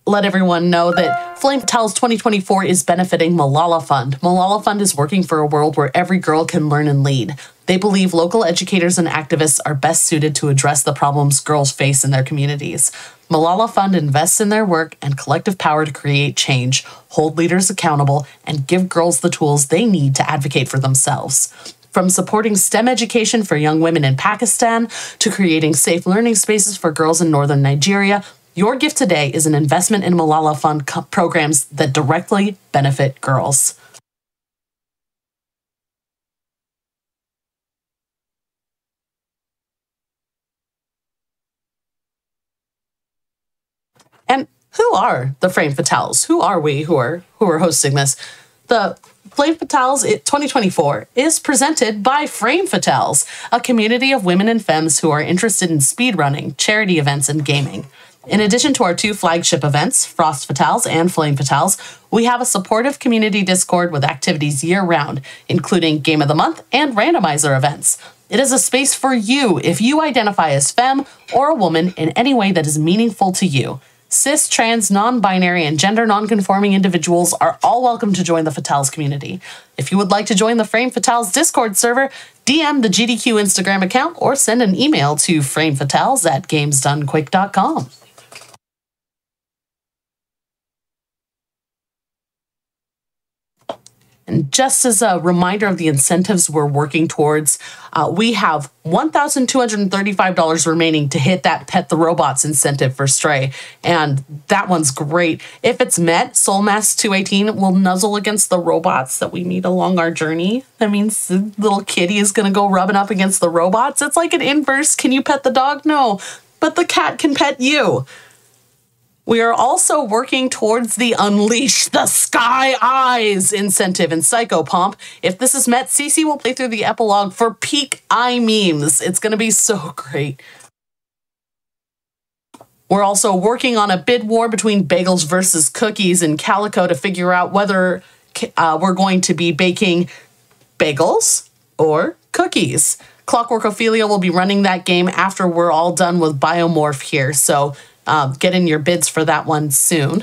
let everyone know that Flame Fatales 2024 is benefiting Malala Fund. Malala Fund is working for a world where every girl can learn and lead. They believe local educators and activists are best suited to address the problems girls face in their communities. Malala Fund invests in their work and collective power to create change, hold leaders accountable, and give girls the tools they need to advocate for themselves. From supporting STEM education for young women in Pakistan to creating safe learning spaces for girls in northern Nigeria, your gift today is an investment in Malala Fund programs that directly benefit girls. And who are the Flame Fatales? Who are we who are hosting this? The Flame Fatales 2024 is presented by Flame Fatales, a community of women and femmes who are interested in speedrunning, charity events, and gaming. In addition to our 2 flagship events, Frost Fatales and Flame Fatales, we have a supportive community Discord with activities year-round, including Game of the Month and randomizer events. It is a space for you if you identify as femme or a woman in any way that is meaningful to you. Cis, trans, non-binary, and gender non-conforming individuals are all welcome to join the Fatales community. If you would like to join the Flame Fatales Discord server, DM the GDQ Instagram account or send an email to framefatales@gamesdonequick.com. And just as a reminder of the incentives we're working towards, we have $1,235 remaining to hit that Pet the Robots incentive for Stray. And that one's great. If it's met, Soulmask 218 will nuzzle against the robots that we meet along our journey. That means the little kitty is going to go rubbing up against the robots. It's like an inverse, can you pet the dog? No, but the cat can pet you. We are also working towards the Unleash the Sky Eyes incentive in Psychopomp. If this is met, Cece will play through the epilogue for peak eye memes. It's going to be so great. We're also working on a bid war between bagels versus cookies in Calico to figure out whether we're going to be baking bagels or cookies. Clockwork Ophelia will be running that game after we're all done with BIOMORPH here, so get in your bids for that one soon.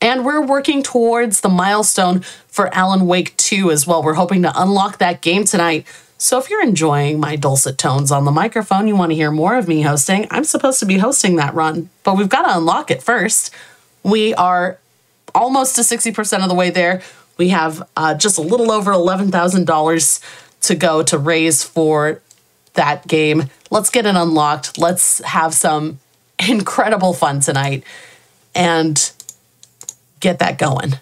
And we're working towards the milestone for Alan Wake 2 as well. We're hoping to unlock that game tonight. So if you're enjoying my dulcet tones on the microphone, you want to hear more of me hosting, I'm supposed to be hosting that run, but we've got to unlock it first. We are almost to 60% of the way there. We have just a little over $11,000 to go to raise for that game. Let's get it unlocked. Let's have some incredible fun tonight and get that going.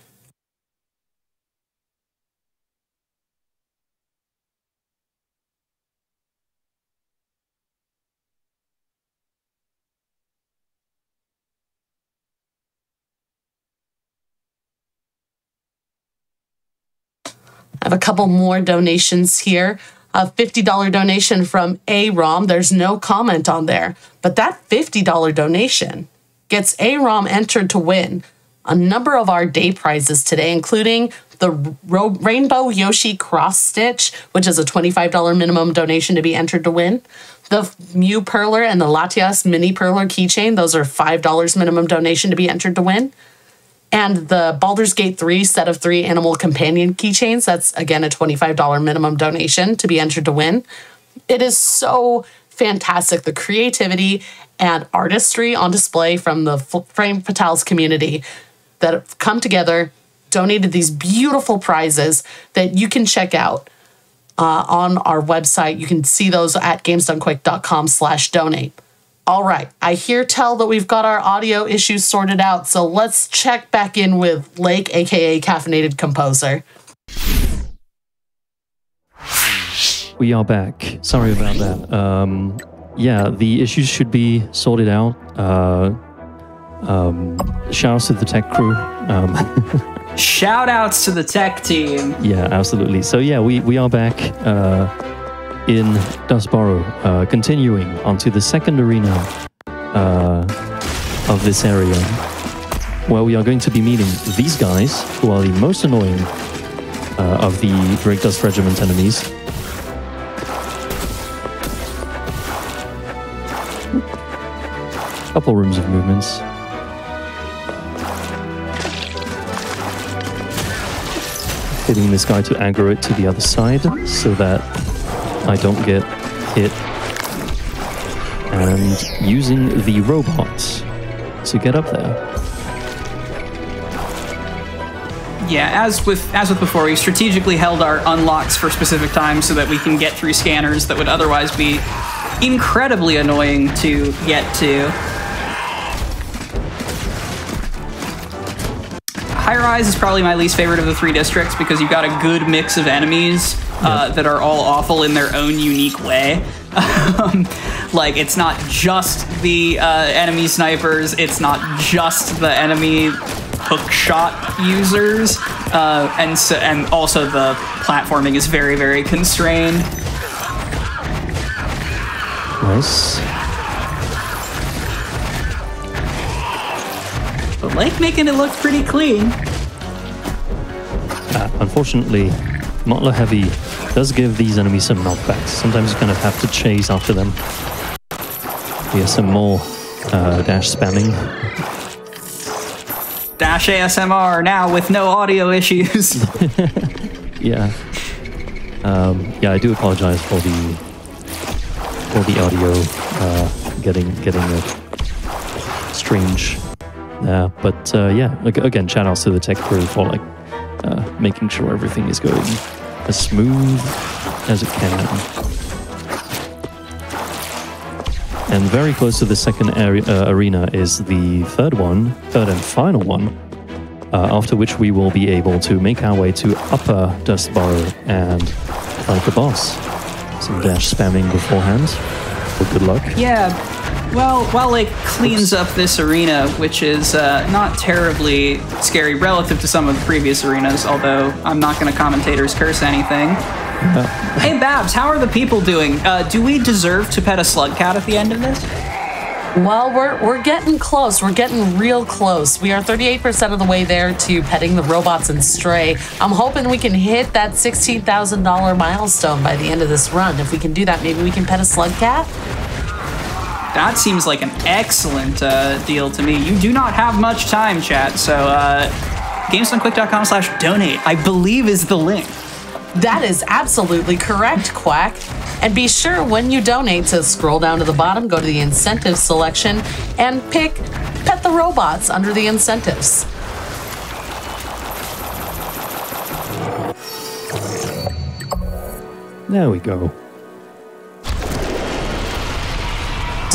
I have a couple more donations here. A $50 donation from A-ROM. There's no comment on there, but that $50 donation gets A-ROM entered to win a number of our day prizes today, including the Rainbow Yoshi Cross Stitch, which is a $25 minimum donation to be entered to win. The Mew Perler and the Latias Mini Perler keychain, those are $5 minimum donation to be entered to win. And the Baldur's Gate 3 set of 3 animal companion keychains, that's again a $25 minimum donation to be entered to win. It is so fantastic, the creativity and artistry on display from the Flame Fatales community that have come together, donated these beautiful prizes that you can check out on our website. You can see those at gamesdonequick.com/donate. All right, I hear tell that we've got our audio issues sorted out, so let's check back in with Lake, aka Caffeinated Composer. We are back. Sorry about that. yeah, the issues should be sorted out. Shouts to the tech crew. Shout outs to the tech team. Yeah, absolutely. So yeah, we are back in Dustboro, continuing onto the second arena of this area, where we are going to be meeting these guys, who are the most annoying of the Drake Dust Regiment enemies. Couple rooms of movements. Hitting this guy to aggro it to the other side so that I don't get hit. And using the robots to get up there. Yeah, as with before, we strategically held our unlocks for specific times so that we can get through scanners that would otherwise be incredibly annoying to get to. High Rise is probably my least favorite of the 3 districts because you've got a good mix of enemies that are all awful in their own unique way. Like, it's not just the enemy snipers, it's not just the enemy hook shot users, and also the platforming is very, very constrained. Nice. But Lake making it look pretty clean. Unfortunately, Mottler Heavy does give these enemies some knockbacks. Sometimes you kind of have to chase after them. Here's some more dash spamming. Dash ASMR now with no audio issues. Yeah. Yeah, I do apologize for the audio getting a strange there. But yeah, again, shout outs to the tech crew for like making sure everything is going as smooth as it can. And very close to the second arena is the third and final one, after which we will be able to make our way to Upper Dustboro and fight the boss. Some dash spamming beforehand. Well, good luck. Yeah, well, while Lake cleans up this arena, which is not terribly scary relative to some of the previous arenas, although I'm not going to commentators curse anything. Hey Babs, how are the people doing? Do we deserve to pet a slug cat at the end of this? Well, we're getting close. We're getting real close. We are 38% of the way there to petting the robots and Stray. I'm hoping we can hit that $16,000 milestone by the end of this run. If we can do that, maybe we can pet a slug cat? That seems like an excellent deal to me. You do not have much time, chat, so gamesdonequick.com/donate, I believe, is the link. That is absolutely correct, Quack. And be sure when you donate to scroll down to the bottom, go to the incentives section, and pick Pet the Robots under the incentives. There we go.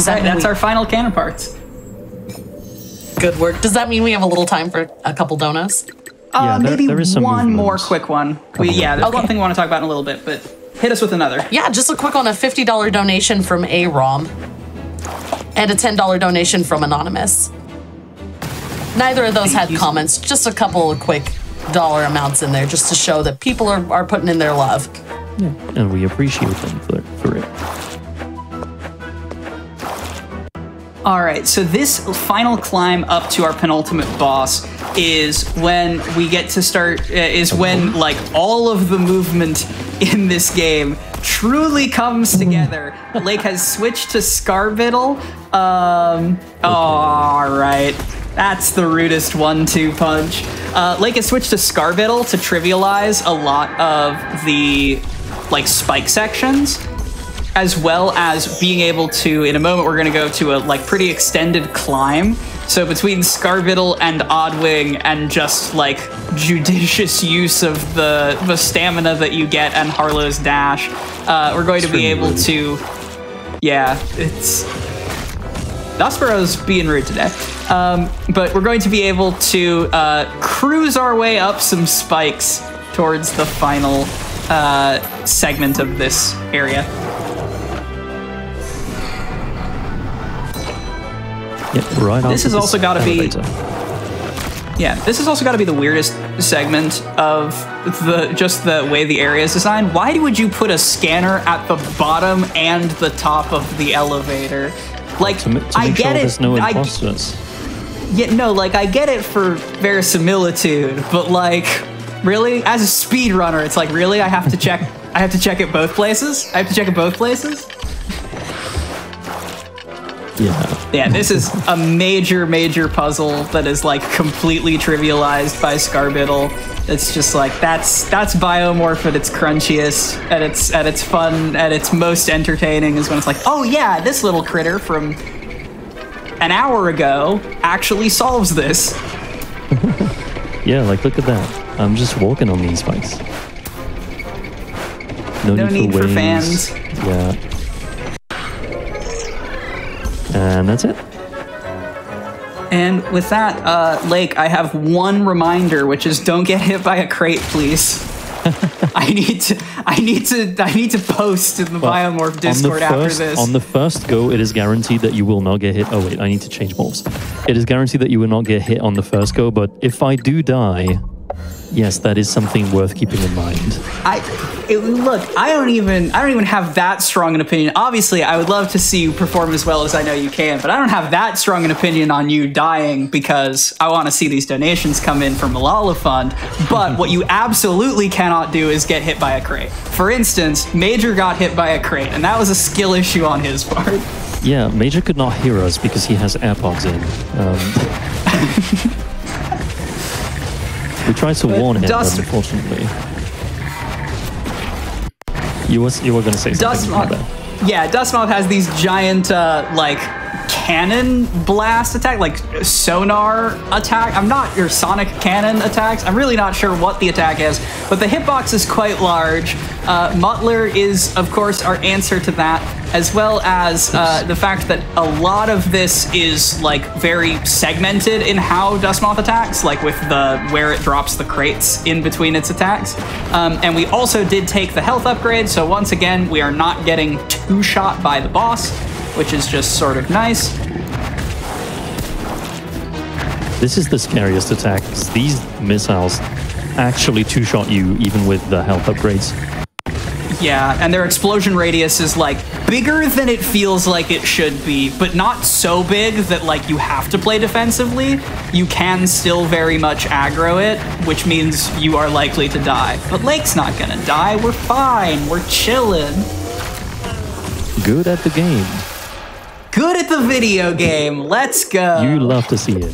That's our final counterparts. Good work. Does that mean we have a little time for a couple donuts? Yeah, maybe there is some one more movement. quick one. There's one thing we want to talk about in a little bit, but hit us with another. Yeah, just a quick one, a $50 donation from A-ROM and a $10 donation from Anonymous. Neither of those had comments, just a couple of quick dollar amounts in there just to show that people are putting in their love. Yeah, and we appreciate them for it. All right, so this final climb up to our penultimate boss is when we get to start, when like all of the movement in this game truly comes together. Lake has switched to Scarbiddle. All right, that's the rudest 1-2 punch. Lake has switched to Scarbiddle to trivialize a lot of the like spike sections, as well as being able to, in a moment, we're going to go to a like pretty extended climb. So between Scarbiddle and Oddwing and just like judicious use of the stamina that you get and Harlow's dash, we're going to be able to, yeah, it's, Dustboro's being rude today. But we're going to be able to cruise our way up some spikes towards the final segment of this area. Yeah, right. This has also got to be. Yeah, this has also got to be the weirdest segment of just the way the area is designed. Why would you put a scanner at the bottom and the top of the elevator? Like, to make I sure get it. There's no imposters. Yeah, no, like I get it for verisimilitude, but like, really, as a speedrunner, it's like, really, I have to check. I have to check it both places. I have to check it both places. Yeah. Yeah, this is a major puzzle that is like completely trivialized by Scarbiddle. It's just like that's Biomorph at its crunchiest, at its fun, at its most entertaining is when it's like, oh yeah, this little critter from an hour ago actually solves this. Yeah, like look at that. I'm just walking on these bikes. No need for fans. Yeah. And that's it. And with that, Lake, I have one reminder, which is don't get hit by a crate, please. I need to post in the Biomorph Discord after this. On the first go, it is guaranteed that you will not get hit. Oh wait, I need to change morphs. It is guaranteed that you will not get hit on the first go, but if I do die, yes, that is something worth keeping in mind. Look, I don't even have that strong an opinion. Obviously, I would love to see you perform as well as I know you can, but I don't have that strong an opinion on you dying because I want to see these donations come in for Malala Fund. But what you absolutely cannot do is get hit by a crate. For instance, Major got hit by a crate, and that was a skill issue on his part. Yeah, Major could not hear us because he has AirPods in. We tried to warn him, but unfortunately. You were going to say something about that. Yeah, Dustmoth has these giant, like, cannon blast attack, like sonar attack. Your sonic cannon attacks. I'm really not sure what the attack is, but the hitbox is quite large. Muttler is, of course, our answer to that, as well as the fact that a lot of this is like very segmented in how Dustmoth attacks, like with where it drops the crates in between its attacks. And we also did take the health upgrade, so once again, we are not getting two-shot by the boss, which is just sort of nice. This is the scariest attack. These missiles actually two-shot you even with the health upgrades. Yeah, and their explosion radius is like bigger than it feels like it should be, but not so big that like you have to play defensively. You can still very much aggro it, which means you are likely to die. But Lake's not gonna die. We're fine. We're chilling. Good at the game. Good at the video game. Let's go. You love to see it.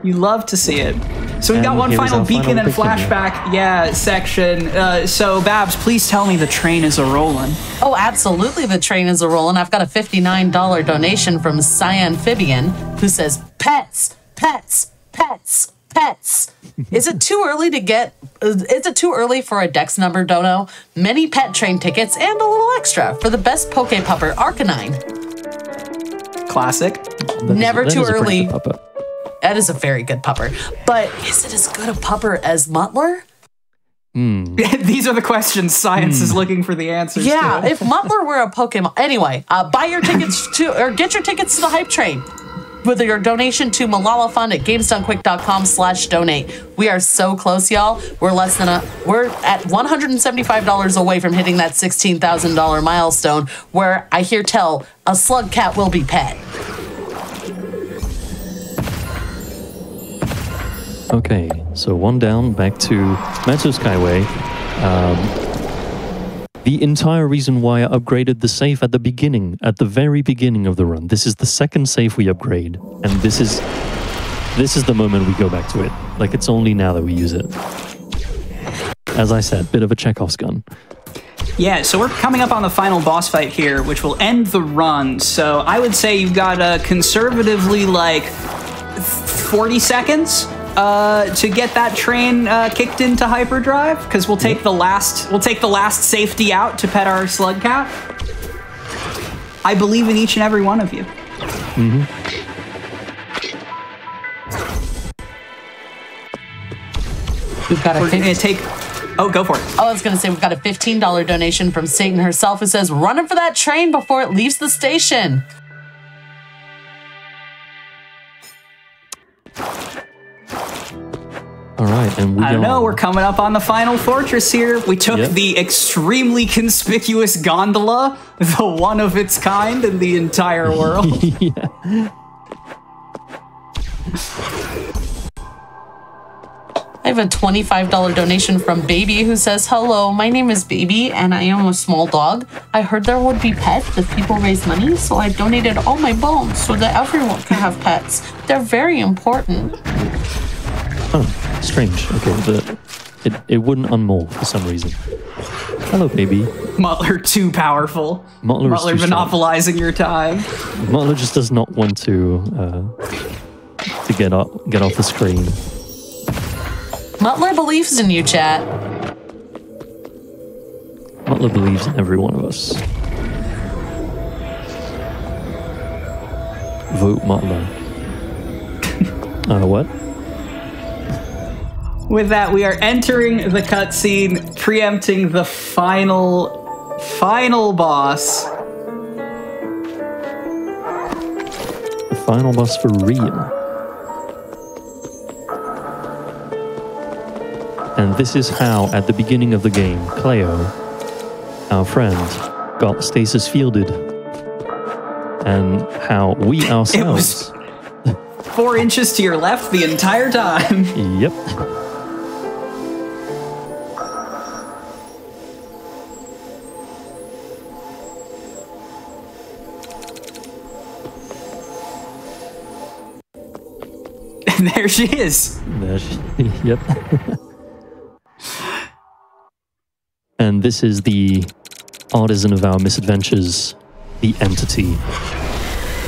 You love to see it. So we've got one final beacon and flashback, section. So Babs, please tell me the train is a-rolling. Oh, absolutely the train is a-rolling. I've got a $59 donation from Cyamphibian who says, pets, pets, pets, pets. Is it too early for a Dex number dono? Many pet train tickets and a little extra for the best Poke Pupper, Arcanine. Classic. Never too early. That is a very good pupper. But is it as good a pupper as Muttler? These are the questions science is looking for the answers to. to. If Muttler were a Pokemon... Anyway, buy your tickets or get your tickets to the Hype Train with your donation to Malala Fund at gamesdonequick.com/donate. We are so close, y'all. We're at $175 away from hitting that $16,000 milestone where I hear tell a slug cat will be pet. Okay, so one down, back to Matsu Skyway. The entire reason why I upgraded the safe at the very beginning of the run. This is the second safe we upgrade, and this is the moment we go back to it. Like, it's only now that we use it. As I said, bit of a Chekhov's gun. Yeah, so we're coming up on the final boss fight here, which will end the run. So I would say you've got conservatively like 40 seconds to get that train kicked into hyperdrive, because we'll take the last safety out to pet our slug cat. I believe in each and every one of you. We've got We're gonna take. Oh, go for it. Oh, I was going to say we've got a $15 donation from Satan herself who says, running for that train before it leaves the station. All right, and I don't know, we're coming up on the final fortress here. We took the extremely conspicuous gondola, the one of its kind in the entire world. I have a $25 donation from Baby who says, "Hello, my name is Baby and I am a small dog. I heard there would be pets if people raise money, so I donated all my bones so that everyone can have pets. They're very important." Oh, strange. Okay, it wouldn't unmold for some reason. Hello, Baby. Muttler too powerful. Muttler monopolizing your time. Muttler just does not want to get off the screen. Muttler believes in you, chat. Muttler believes in every one of us. Vote Muttler. What? With that, we are entering the cutscene, preempting the final boss. The final boss for real. And this is how, at the beginning of the game, Cleo, our friend, got stasis fielded. And how we ourselves... It was 4 inches to your left the entire time. Yep. And there she is. Yep. And this is the artisan of our misadventures, the Entity.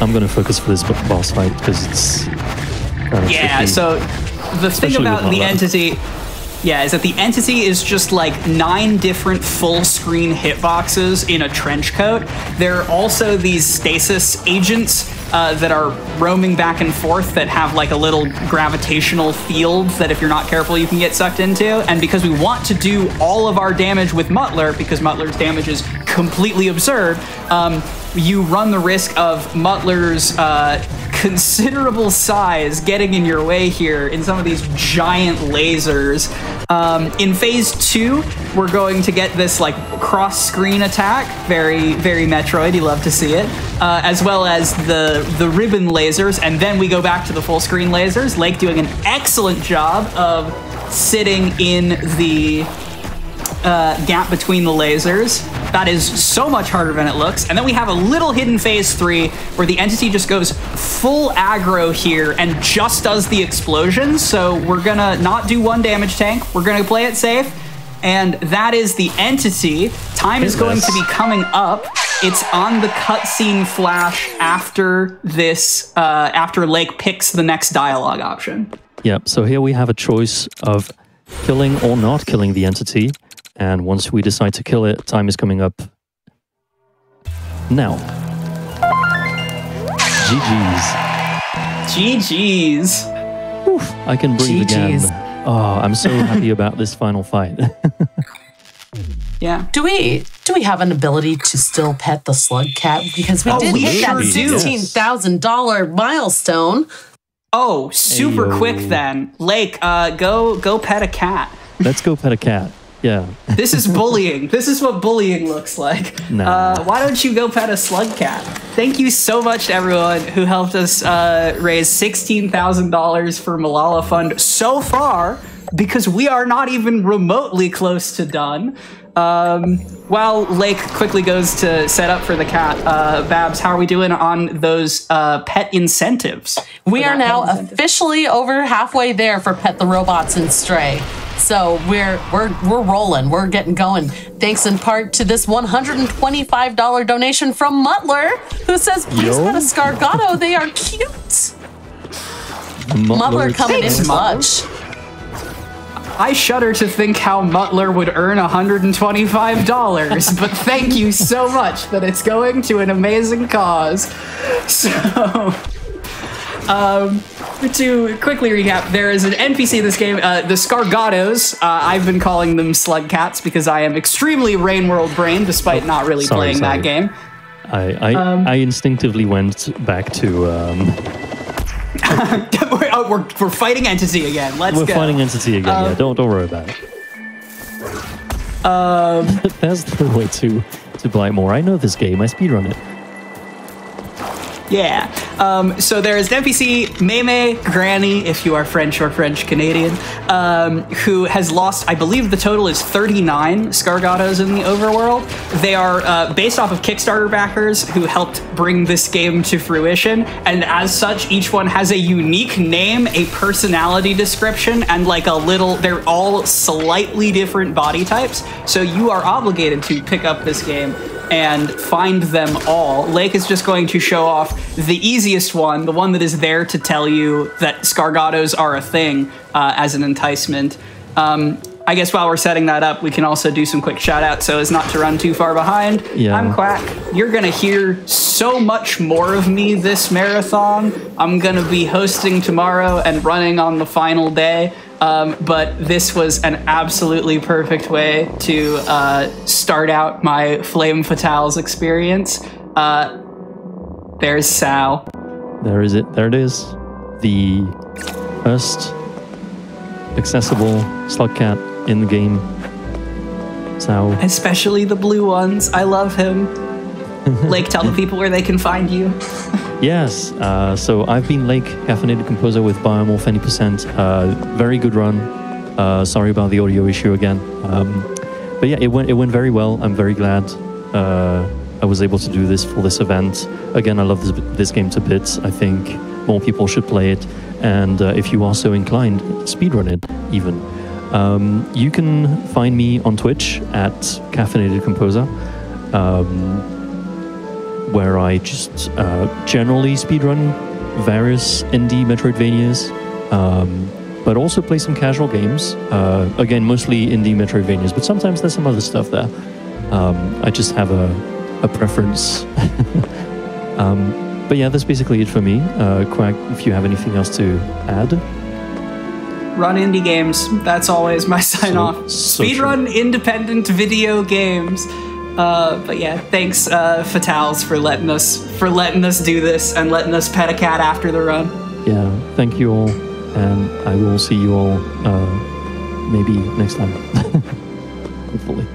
I'm going to focus for this boss fight because it's kind of tricky. So the thing about the Entity, is that the Entity is just like 9 different full-screen hitboxes in a trench coat. There are also these stasis agents that are roaming back and forth that have like a little gravitational field that if you're not careful you can get sucked into. And because we want to do all of our damage with Muttler, because Muttler's damage is completely absurd, you run the risk of Muttler's considerable size getting in your way here in some of these giant lasers. In phase 2, we're going to get this like cross-screen attack, very, very Metroid, you love to see it, as well as the ribbon lasers, and then we go back to the full-screen lasers. Lake doing an excellent job of sitting in the gap between the lasers. That is so much harder than it looks. And then we have a little hidden phase 3 where the Entity just goes full aggro here and just does the explosions. So we're gonna not do 1 damage tank. We're gonna play it safe. And that is the Entity. Time is going to be coming up. It's on the cutscene flash after this, after Lake picks the next dialogue option. Yep, so here we have a choice of killing or not killing the Entity. And once we decide to kill it, time is coming up now. GG's. GG's. Oof, I can breathe again. Oh, I'm so happy about this final fight. Yeah. Do we have an ability to still pet the slug cat? Because we did hit that $16,000 milestone. Oh, super quick then. Lake, go pet a cat. Let's go pet a cat. Yeah. This is bullying. This is what bullying looks like. Nah. Why don't you go pet a slug cat? Thank you so much to everyone who helped us raise $16,000 for Malala Fund so far, because we are not even remotely close to done. While Lake quickly goes to set up for the cat, Babs, how are we doing on those pet incentives? We are now officially over halfway there for Pet the Robots and Stray. So we're rolling. We're getting going. Thanks in part to this $125 donation from Muttler, who says, "Please pet a Scargato. They are cute." Muttler coming in clutch. I shudder to think how Muttler would earn $125, but thank you so much that it's going to an amazing cause. So, to quickly recap, there is an NPC in this game, the Scargatos. I've been calling them slug cats because I am extremely Rain World brain, despite not really playing that game. I instinctively went back to We're fighting Entity again. Let's go. We're fighting Entity again. Yeah, don't worry about it. That's the way to buy more. I know this game. I speedrun it. Yeah. So there is an NPC, Meme Granny, if you are French or French Canadian, who has lost, I believe the total is 39 Scargatos in the overworld. They are based off of Kickstarter backers who helped bring this game to fruition. And as such, each one has a unique name, a personality description, and like a little, they're all slightly different body types. So you are obligated to pick up this game and find them all. Lake is just going to show off the easiest one, the one that is there to tell you that Scargatos are a thing as an enticement. I guess while we're setting that up, we can also do some quick shout outs so as not to run too far behind. Yeah. I'm Quack. You're gonna hear so much more of me this marathon. I'm gonna be hosting tomorrow and running on the final day. But this was an absolutely perfect way to start out my Flame Fatales experience. There's Sal. There is it. There it is. The first accessible slug cat in the game. Sal. Especially the blue ones. I love him. Lake, tell the people where they can find you. Yes, so I've been Lake, caffeinated composer with BIOMORPH 20%. Very good run. Sorry about the audio issue again. But yeah, it went very well. I'm very glad I was able to do this for this event. Again, I love this game to bits. I think more people should play it. And if you are so inclined, speedrun it even. You can find me on Twitch at caffeinatedcomposer. Where I just generally speedrun various indie Metroidvanias, but also play some casual games. Again, mostly indie Metroidvanias, but sometimes there's some other stuff there. I just have a preference. But yeah, that's basically it for me. Quack, if you have anything else to add. Run indie games. That's always my sign off. Speedrun independent video games. But yeah, thanks Fatales for letting us do this and letting us pet a cat after the run. Yeah, thank you all, and I will see you all maybe next time. Hopefully.